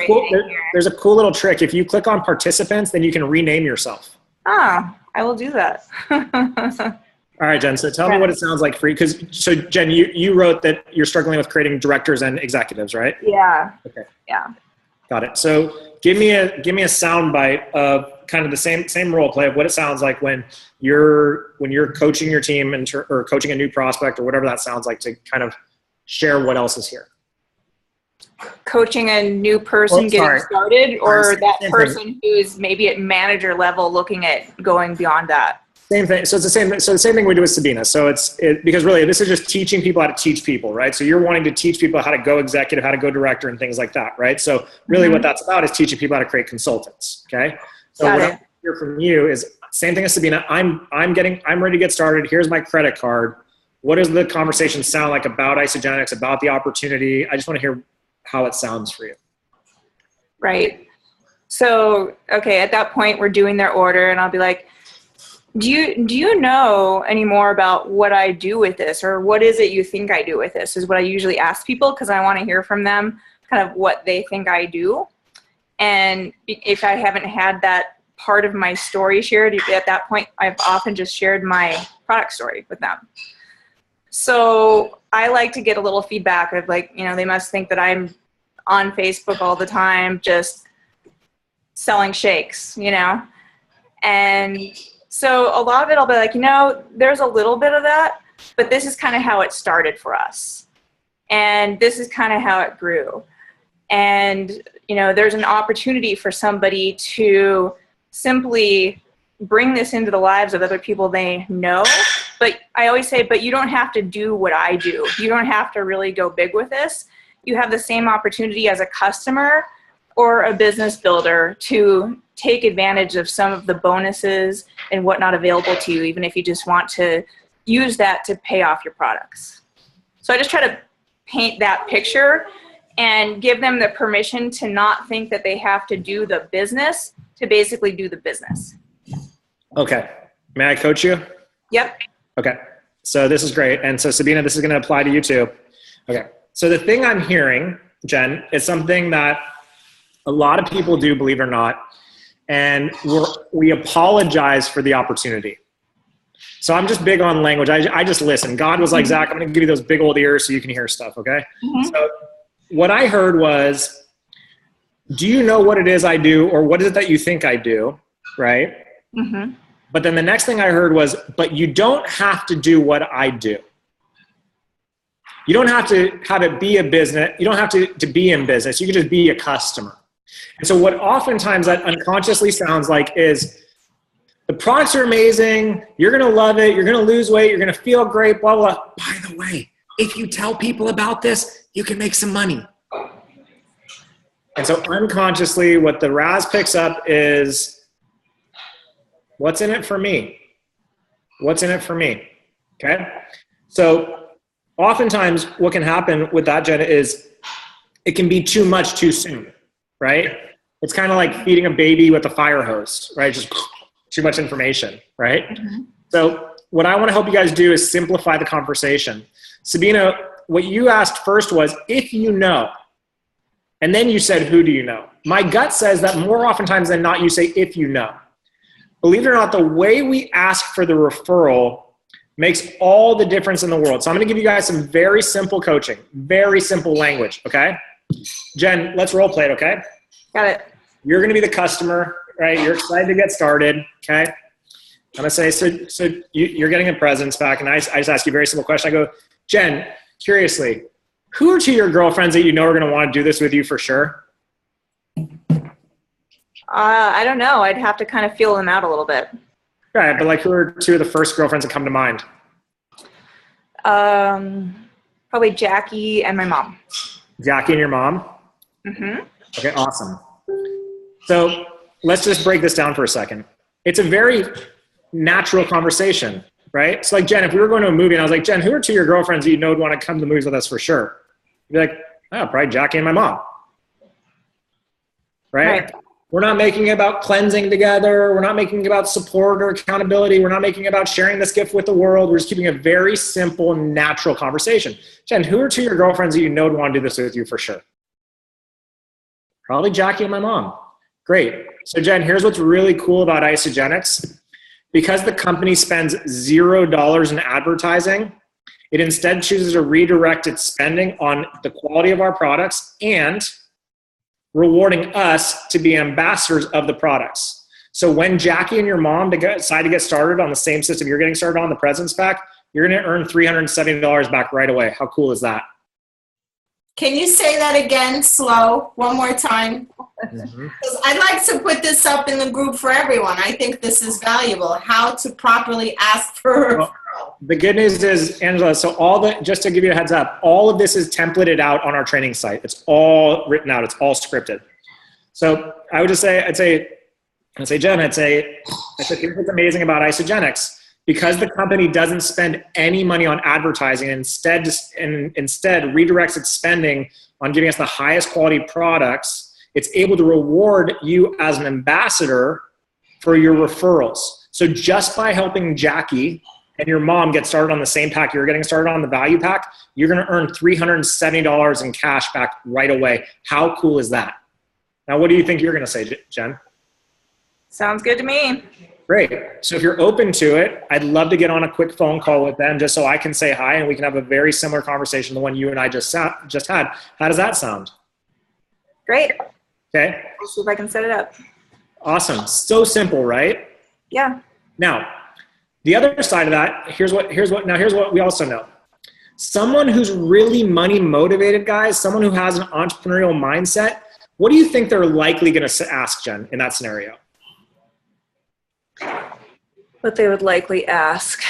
a cool little trick. If you click on participants, then you can rename yourself. Oh, I will do that. All right, Jen. So tell me what it sounds like for you. So Jen, you wrote that you're struggling with creating directors and executives, right? Yeah. Okay. Yeah. Got it. So give me a sound bite of kind of the same role play of what it sounds like when you're coaching your team or coaching a new prospect or whatever that sounds like, to kind of share what else is here. Coaching a new person getting started, or that person who's maybe at manager level looking at going beyond that. Same thing. So it's the same thing we do with Sabina. So because really this is just teaching people how to teach people, right? So you're wanting to teach people how to go executive, how to go director, and things like that, right? So really what that's about is teaching people how to create consultants. Okay. So what I hear from you is same thing as Sabina. I'm ready to get started. Here's my credit card. What does the conversation sound like about Isagenix, about the opportunity? I just want to hear how it sounds for you. Right. So, okay, at that point we're doing their order, and I'll be like, do you know any more about what I do with this, or what is it you think I do with this, is what I usually ask people, because I want to hear from them kind of what they think I do. And if I haven't had that part of my story shared at that point, I've often just shared my product story with them. So I like to get a little feedback of like, they must think that I'm on Facebook all the time just selling shakes, and so a lot of it I'll be like, there's a little bit of that, but this is kind of how it started for us. And this is kind of how it grew. And, there's an opportunity for somebody to simply bring this into the lives of other people they know. But I always say, but you don't have to do what I do. You don't have to really go big with this. You have the same opportunity as a customer or a business builder to take advantage of some of the bonuses and whatnot available to you, even if you just want to use that to pay off your products. So I just try to paint that picture and give them the permission to not think that they have to do the business to basically do the business. Okay. May I coach you? Yep. Okay. So this is great. And so Sabina, this is going to apply to you too. Okay. So the thing I'm hearing, Jen, is something that a lot of people do, believe it or not, and we apologize for the opportunity. So I'm just big on language. I just listen. God was like, Zach, I'm going to give you those big old ears so you can hear stuff, okay? So what I heard was, do you know what it is I do, or what is it that you think I do, right? But then the next thing I heard was, but you don't have to do what I do. You don't have to have it be a business. You don't have to be in business. You can just be a customer. And so what oftentimes that unconsciously sounds like is, the products are amazing. You're going to love it. You're going to lose weight. You're going to feel great, blah, blah, blah. By the way, if you tell people about this, you can make some money. And so unconsciously, what the Raz picks up is, what's in it for me? What's in it for me? Okay. So oftentimes what can happen with that, Jen, is it can be too much too soon, right? It's kind of like feeding a baby with a fire hose, right? Just too much information, right? So what I want to help you guys do is simplify the conversation. Sabina, what you asked first was, if you know, and then you said, who do you know? My gut says that more oftentimes than not, you say, if you know. Believe it or not, the way we ask for the referral makes all the difference in the world. So I'm going to give you guys some very simple coaching, very simple language, okay? Jen, let's role play it, okay? Got it. You're going to be the customer, right? You're excited to get started, okay? I'm going to say, so you're getting a presents back, and I just ask you a very simple question. I go, Jen, curiously, who are two of your girlfriends that you know are going to want to do this with you for sure? I don't know. I'd have to kind of feel them out a little bit. Right, but like who are two of the first girlfriends that come to mind? Probably Jackie and my mom. Jackie and your mom? Mm-hmm. Okay, awesome. So let's just break this down for a second. It's a very natural conversation, right? So like, Jen, if we were going to a movie and I was like, Jen, who are two of your girlfriends that you know would want to come to the movies with us for sure? You'd be like, oh, probably Jackie and my mom. Right? We're not making it about cleansing together. We're not making it about support or accountability. We're not making it about sharing this gift with the world. We're just keeping a very simple, natural conversation. Jen, who are two of your girlfriends that you know would want to do this with you for sure? Probably Jackie and my mom. Great. So Jen, here's what's really cool about Isagenix. Because the company spends $0 in advertising, it instead chooses to redirect its spending on the quality of our products and rewarding us to be ambassadors of the products. So when Jackie and your mom decide to get started on the same system you're getting started on, the Presence Pack, you're going to earn $370 back right away. How cool is that? Can you say that again, slow, one more time? Mm-hmm. I'd like to put this up in the group for everyone. I think this is valuable. How to properly ask for a referral. The good news is, Angela, so just to give you a heads up, all of this is templated out on our training site. It's all written out. It's all scripted. So I would just say, I'd say, Jen, here's what's amazing about Isagenix. Because the company doesn't spend any money on advertising and instead redirects its spending on giving us the highest quality products, it's able to reward you as an ambassador for your referrals. So just by helping Jackie and your mom get started on the same pack you're getting started on, the value pack, you're going to earn $370 in cash back right away. How cool is that? Now, what do you think you're going to say, Jen? Sounds good to me. Great. So if you're open to it, I'd love to get on a quick phone call with them just so I can say hi and we can have a very similar conversation to the one you and I just had. How does that sound? Great. Okay. I'll see if I can set it up. Awesome. So simple, right? Yeah. Now, the other side of that, here's what we also know. Someone who's really money motivated, guys, someone who has an entrepreneurial mindset, what do you think they're likely going to ask, Jen, in that scenario? What they would likely ask.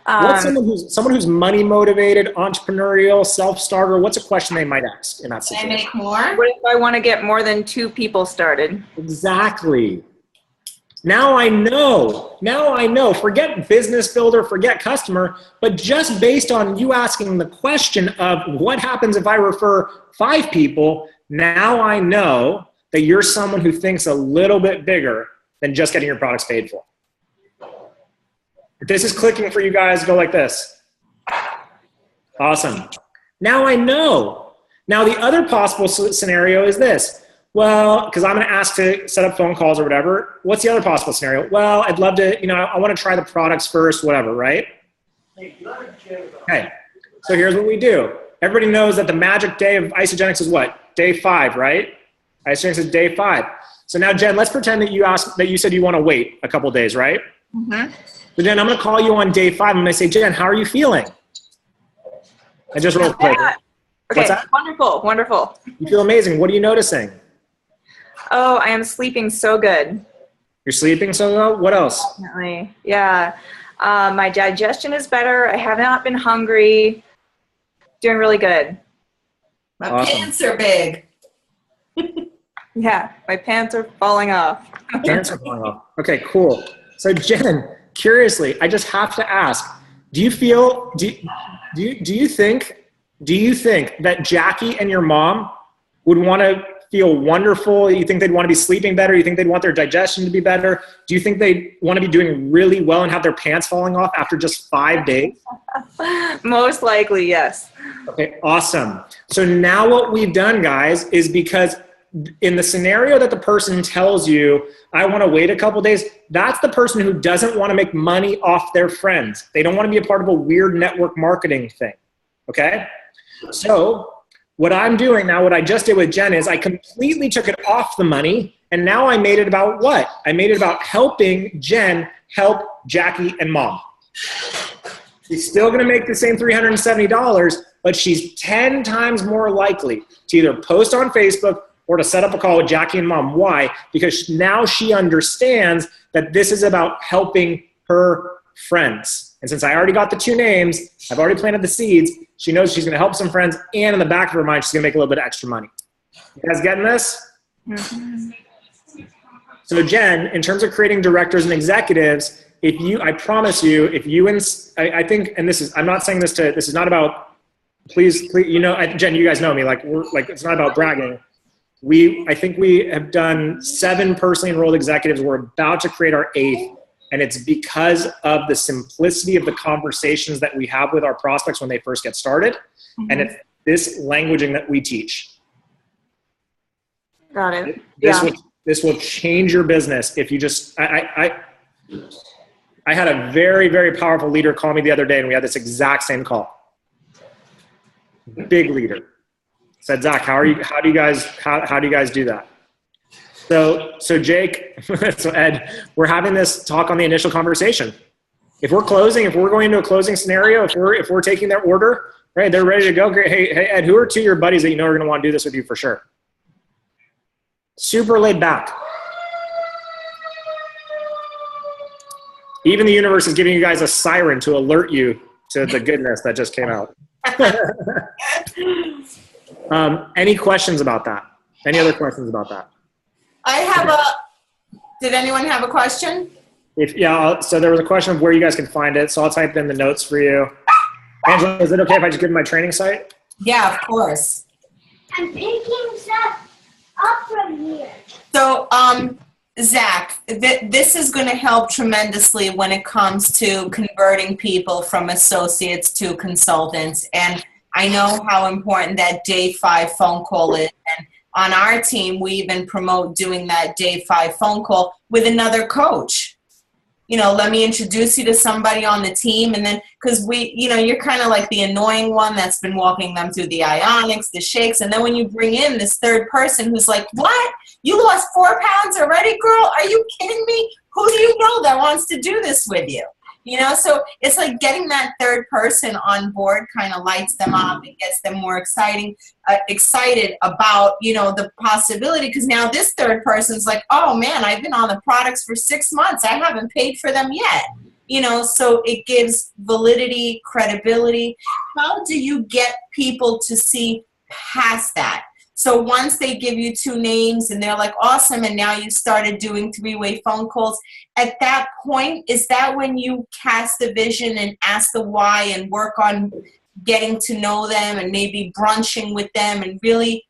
What's someone who's money motivated, entrepreneurial, self-starter? What's a question they might ask in that situation? Can I make more? What if I want to get more than 2 people started? Exactly. Now I know. Forget business builder, forget customer, but just based on you asking the question of what happens if I refer 5 people, now I know that you're someone who thinks a little bit bigger than just getting your products paid for. If this is clicking for you guys, go like this. Awesome. Now I know. Now the other possible scenario is this. Well, because I'm going to ask to set up phone calls or whatever. What's the other possible scenario? Well, I'd love to, I want to try the products first, whatever, right? Okay. So here's what we do. Everybody knows that the magic day of Isagenix is what? Day 5, right? Isagenix is day 5. So now, Jen, let's pretend that you said you want to wait a couple days, right? Mm-hmm. So Jen, I'm going to call you on day 5. I'm going to say, Jen, how are you feeling? I just rolled quick. Okay. What's that? Wonderful. You feel amazing. What are you noticing? Oh, I am sleeping so good. You're sleeping so well? What else? Definitely. Yeah. My digestion is better. I have not been hungry. Doing really good. My Awesome. pants are big. Yeah, my pants are falling off. Pants are falling off. Okay, cool. So Jen, curiously, I just have to ask, do you think that Jackie and your mom would want to feel wonderful? You think they'd want to be sleeping better? You think they'd want their digestion to be better? Do you think they want to be doing really well and have their pants falling off after just 5 days? Most likely, yes. Okay, awesome. So now what we've done, guys, is because in the scenario that the person tells you, I want to wait a couple days, that's the person who doesn't want to make money off their friends. They don't want to be a part of a weird network marketing thing. Okay? So what I'm doing now, what I just did with Jen is I completely took it off the money, and now I made it about what? I made it about helping Jen help Jackie and Mom. She's still going to make the same $370, but she's 10 times more likely to either post on Facebook or to set up a call with Jackie and Mom. Why? Because now she understands that this is about helping her friends. And since I already got the 2 names, I've already planted the seeds, she knows she's going to help some friends, and in the back of her mind, she's going to make a little bit of extra money. You guys getting this? Mm-hmm. So Jen, in terms of creating directors and executives, I promise you, I think, and I'm not saying this is not about, please, Jen, you guys know me, it's not about bragging. I think we have done 7 personally enrolled executives. We're about to create our 8th. And it's because of the simplicity of the conversations that we have with our prospects when they first get started. Mm-hmm. And it's this languaging that we teach. Got it. This will change your business if you just, I had a very, very powerful leader call me the other day, and we had this exact same call. Big leader. Said, Zach, how do you guys do that? So Jake, so Ed, we're having this talk on the initial conversation. If we're going into a closing scenario, if we're taking their order, right, they're ready to go. Great. Hey Ed, who are 2 of your buddies that you know are going to want to do this with you for sure? Super laid back. Even the universe is giving you guys a siren to alert you to the goodness that just came out. Any questions about that? Any other questions about that? Did anyone have a question? So there was a question of where you guys can find it. So I'll type in the notes for you. Angela, is it okay if I just give them my training site? Yeah, of course. I'm picking stuff up from here. So, Zach, this is going to help tremendously when it comes to converting people from associates to consultants. And I know how important that day 5 phone call is. And on our team, we even promote doing that day 5 phone call with another coach. Let me introduce you to somebody on the team. And then, because you're kind of like the annoying one that's been walking them through the ionics, the shakes. And then when you bring in this third person who's like, what? You lost 4 pounds already, girl? Are you kidding me? Who do you know that wants to do this with you? So it's like getting that third person on board kind of lights them up. It gets them more excited about, the possibility. Because now this third person's like, oh man, I've been on the products for 6 months. I haven't paid for them yet. So it gives validity, credibility. How do you get people to see past that? So once they give you 2 names and they're like, awesome, and now you started doing 3-way phone calls, at that point, is that when you cast the vision and ask the why and work on getting to know them and maybe brunching with them and really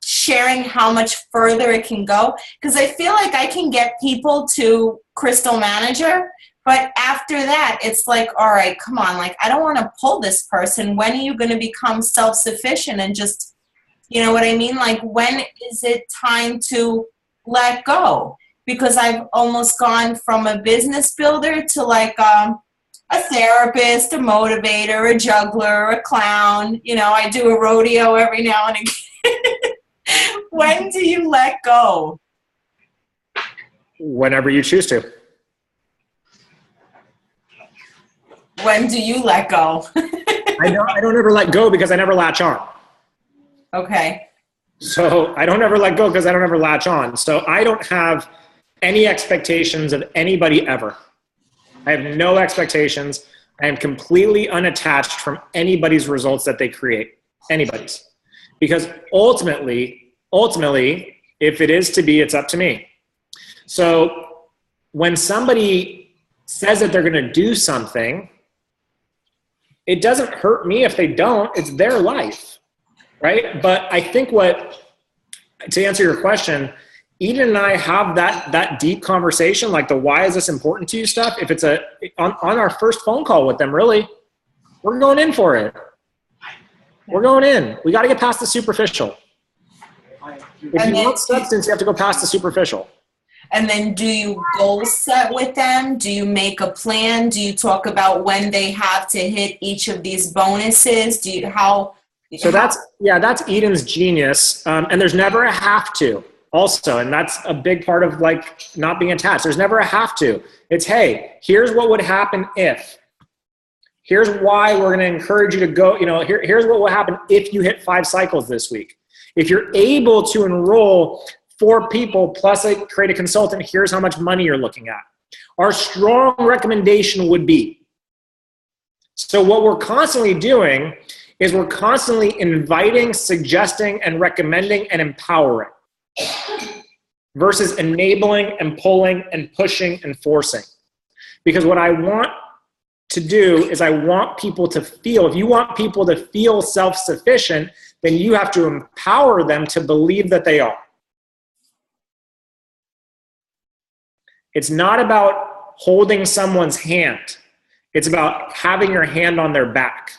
sharing how much further it can go? Because I feel like I can get people to Crystal Manager, but after that, it's like, all right, come on, I don't want to pull this person. When are you going to become self-sufficient and just, you know what I mean? When is it time to let go? Because I've almost gone from a business builder to a therapist, a motivator, a juggler, a clown. I do a rodeo every now and again. When do you let go? Whenever you choose to. When do you let go? I don't ever let go because I never latch on. Okay. So I don't ever let go because I don't ever latch on. So I don't have any expectations of anybody ever. I have no expectations. I am completely unattached from anybody's results that they create. Anybody's. Because ultimately, if it is to be, it's up to me. So when somebody says that they're going to do something, it doesn't hurt me if they don't. It's their life. Right? But I think to answer your question, Eden and I have that deep conversation, the why is this important to you stuff. If it's on our first phone call with them, really, we're going in for it. We're going in. We got to get past the superficial. If you want substance, you have to go past the superficial. And then do you goal set with them? Do you make a plan? Do you talk about when they have to hit each of these bonuses? So that's Eden's genius. And there's never a have to also. And that's a big part of like not being attached. There's never a have to. It's, hey, here's what would happen if. Here's why we're going to encourage you to go, here's what will happen if you hit 5 cycles this week. If you're able to enroll 4 people plus create a consultant, here's how much money you're looking at. Our strong recommendation would be. So what we're constantly doing is we're constantly inviting, suggesting, and recommending and empowering versus enabling and pulling and pushing and forcing. Because what I want to do is I want people to feel, if you want people to feel self-sufficient, then you have to empower them to believe that they are. It's not about holding someone's hand. It's about having your hand on their back.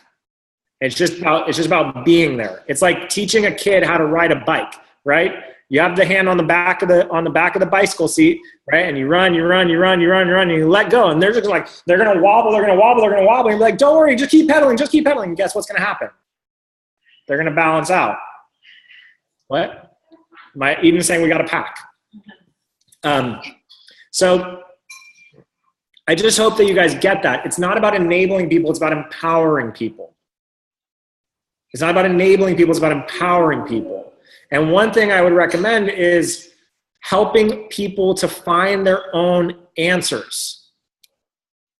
It's just about being there. It's like teaching a kid how to ride a bike, right? You have the hand on the back of the bicycle seat, right? And you run, and you let go. And they're just like, they're gonna wobble. And you're like, don't worry, just keep pedaling. And guess what's gonna happen? They're gonna balance out. What? Eden's saying we got to pack. So I just hope that you guys get that. It's not about enabling people, it's about empowering people. It's not about enabling people, it's about empowering people. And one thing I would recommend is helping people to find their own answers.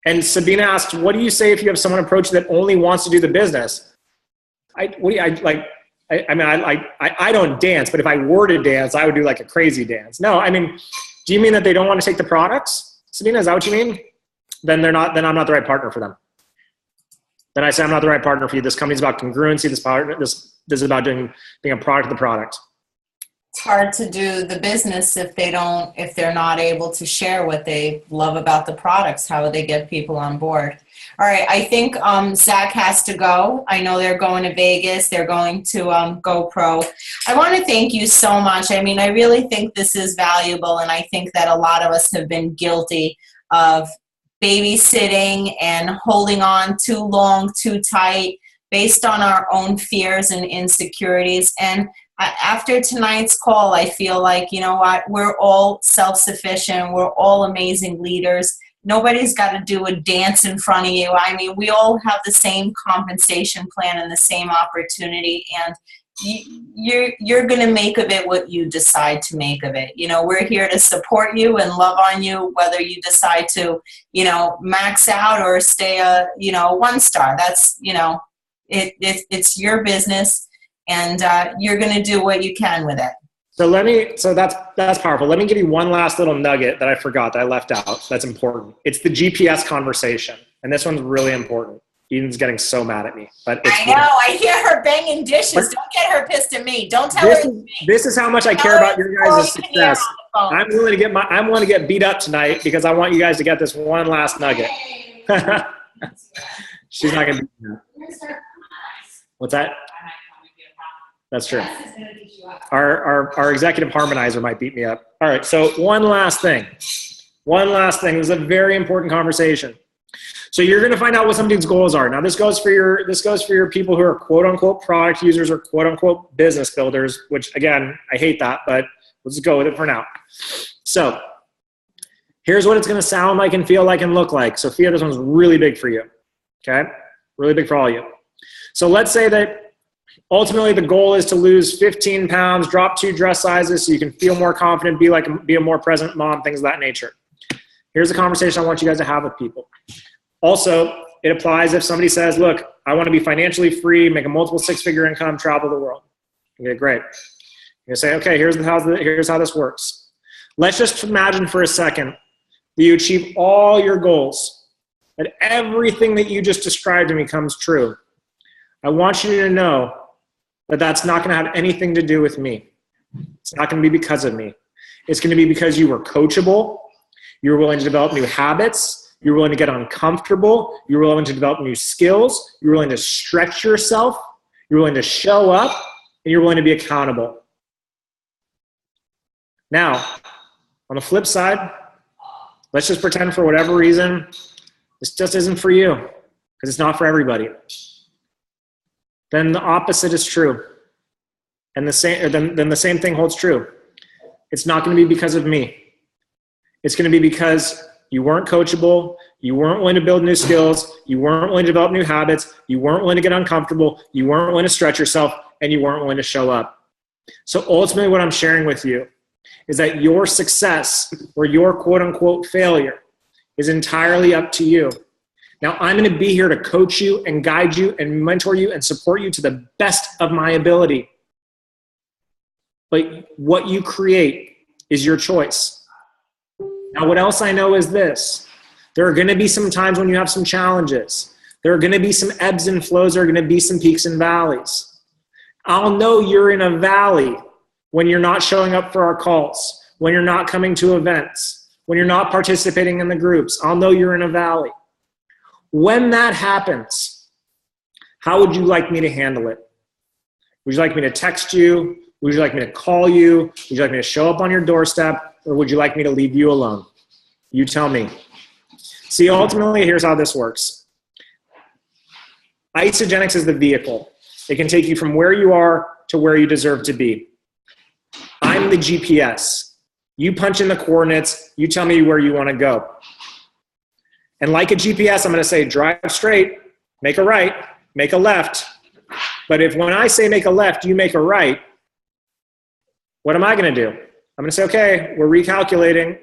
And Sabina asked, what do you say if you have someone approach that only wants to do the business? I don't dance, but if I were to dance, I would do like a crazy dance. No, I mean, do you mean that they don't want to take the products? Sabina, is that what you mean? Then I'm not the right partner for them. Then I say I'm not the right partner for you. This company's about congruency. This is about being a product of the product. It's hard to do the business if they're not able to share what they love about the products. How would they get people on board? All right, I think Zach has to go. I know they're going to Vegas. They're going to GoPro. I want to thank you so much. I mean, I really think this is valuable, and I think that a lot of us have been guilty of babysitting and holding on too long, too tight, based on our own fears and insecurities. And after tonight's call, I feel like, you know what, we're all self-sufficient. We're all amazing leaders. Nobody's got to do a dance in front of you. I mean, we all have the same compensation plan and the same opportunity, and you're going to make of it what you decide to make of it. You know, we're here to support you and love on you, whether you decide to, max out or stay a, 1-star. That's, it's your business, and you're going to do what you can with it. So that's powerful. Let me give you one last little nugget that I forgot, that I left out. That's important. It's the GPS conversation. And this one's really important. Eden's getting so mad at me. But I know. I hear her banging dishes. Don't get her pissed at me. Don't tell her it's me. This is how much I care about your guys' success. I'm willing to get beat up tonight because I want you guys to get this one last nugget. She's not going to do that. What's that? That's true. Our executive harmonizer might beat me up. All right, so one last thing. This is a very important conversation. So you're going to find out what somebody's goals are. Now this goes for your people who are quote unquote product users or quote unquote business builders, which again, I hate that, but let's just go with it for now. So here's what it's going to sound like and feel like and look like. Sophia, this one's really big for you. Okay? Really big for all of you. So let's say that ultimately the goal is to lose 15 pounds, drop 2 dress sizes so you can feel more confident, be a more present mom, things of that nature. Here's the conversation I want you guys to have with people. Also, it applies if somebody says, look, I want to be financially free, make a multiple 6-figure income, travel the world. Okay, great. You're going to say, okay, here's how this works. Let's just imagine for a second that you achieve all your goals, that everything that you just described to me comes true. I want you to know that that's not going to have anything to do with me. It's not going to be because of me. It's going to be because you were coachable, you were willing to develop new habits, you were willing to get uncomfortable, you were willing to develop new skills, you were willing to stretch yourself, you're willing to show up, and you're willing to be accountable. Now, on the flip side, let's just pretend for whatever reason, this just isn't for you, because it's not for everybody. then the opposite is true. And then the same thing holds true. It's not going to be because of me. It's going to be because you weren't coachable, you weren't willing to build new skills, you weren't willing to develop new habits, you weren't willing to get uncomfortable, you weren't willing to stretch yourself, and you weren't willing to show up. So ultimately what I'm sharing with you is that your success or your quote-unquote failure is entirely up to you. Now, I'm going to be here to coach you and guide you and mentor you and support you to the best of my ability. But what you create is your choice. Now, what else I know is this. There are going to be some times when you have some challenges. There are going to be some ebbs and flows. There are going to be some peaks and valleys. I'll know you're in a valley when you're not showing up for our calls, when you're not coming to events, when you're not participating in the groups. I'll know you're in a valley. When that happens, how would you like me to handle it? Would you like me to text you? Would you like me to call you? Would you like me to show up on your doorstep? Or would you like me to leave you alone? You tell me. See, ultimately, here's how this works. Isagenix is the vehicle. It can take you from where you are to where you deserve to be. I'm the GPS. You punch in the coordinates. You tell me where you want to go. And like a GPS, I'm going to say drive straight, make a right, make a left. But if when I say make a left, you make a right, what am I going to do? I'm going to say, okay, we're recalculating.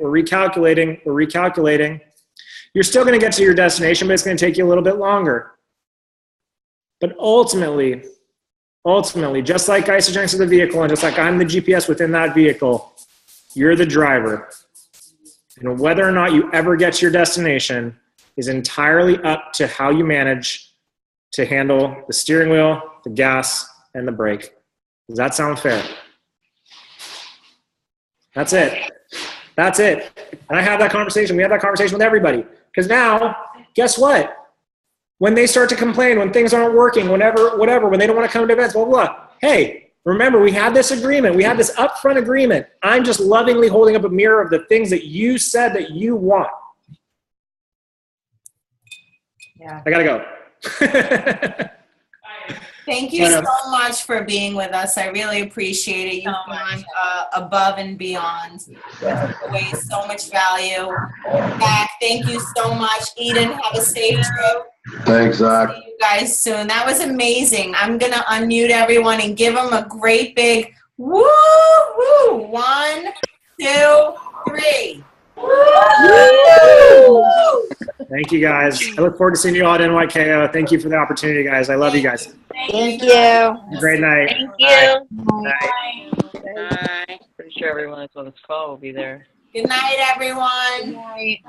You're still going to get to your destination, but it's going to take you a little bit longer. But ultimately, just like Isagenix is the vehicle and just like I'm the GPS within that vehicle, you're the driver. And whether or not you ever get to your destination is entirely up to how you manage to handle the steering wheel, the gas, and the brake. Does that sound fair? That's it. And I have that conversation. We have that conversation with everybody. Because now, guess what? When they start to complain, when things aren't working, whatever, when they don't want to come to events, blah, blah, blah. Hey, remember, we had this agreement. We had this upfront agreement. I'm just lovingly holding up a mirror of the things that you said that you want. Yeah. I got to go. Thank you so much for being with us. I really appreciate it. You've gone above and beyond. Away so much value. Zach, thank you so much. Eden, have a safe trip. Thanks, Zach. See you guys soon. That was amazing. I'm going to unmute everyone and give them a great big woo-hoo. 1, 2, 3. Woo! Thank you, guys. I look forward to seeing you all at NYKO. Thank you for the opportunity, guys. I love you guys. Thank you. Have a great night. Thank you. Bye. Bye. Pretty sure everyone that's on this call will be there. Good night, everyone. Good night.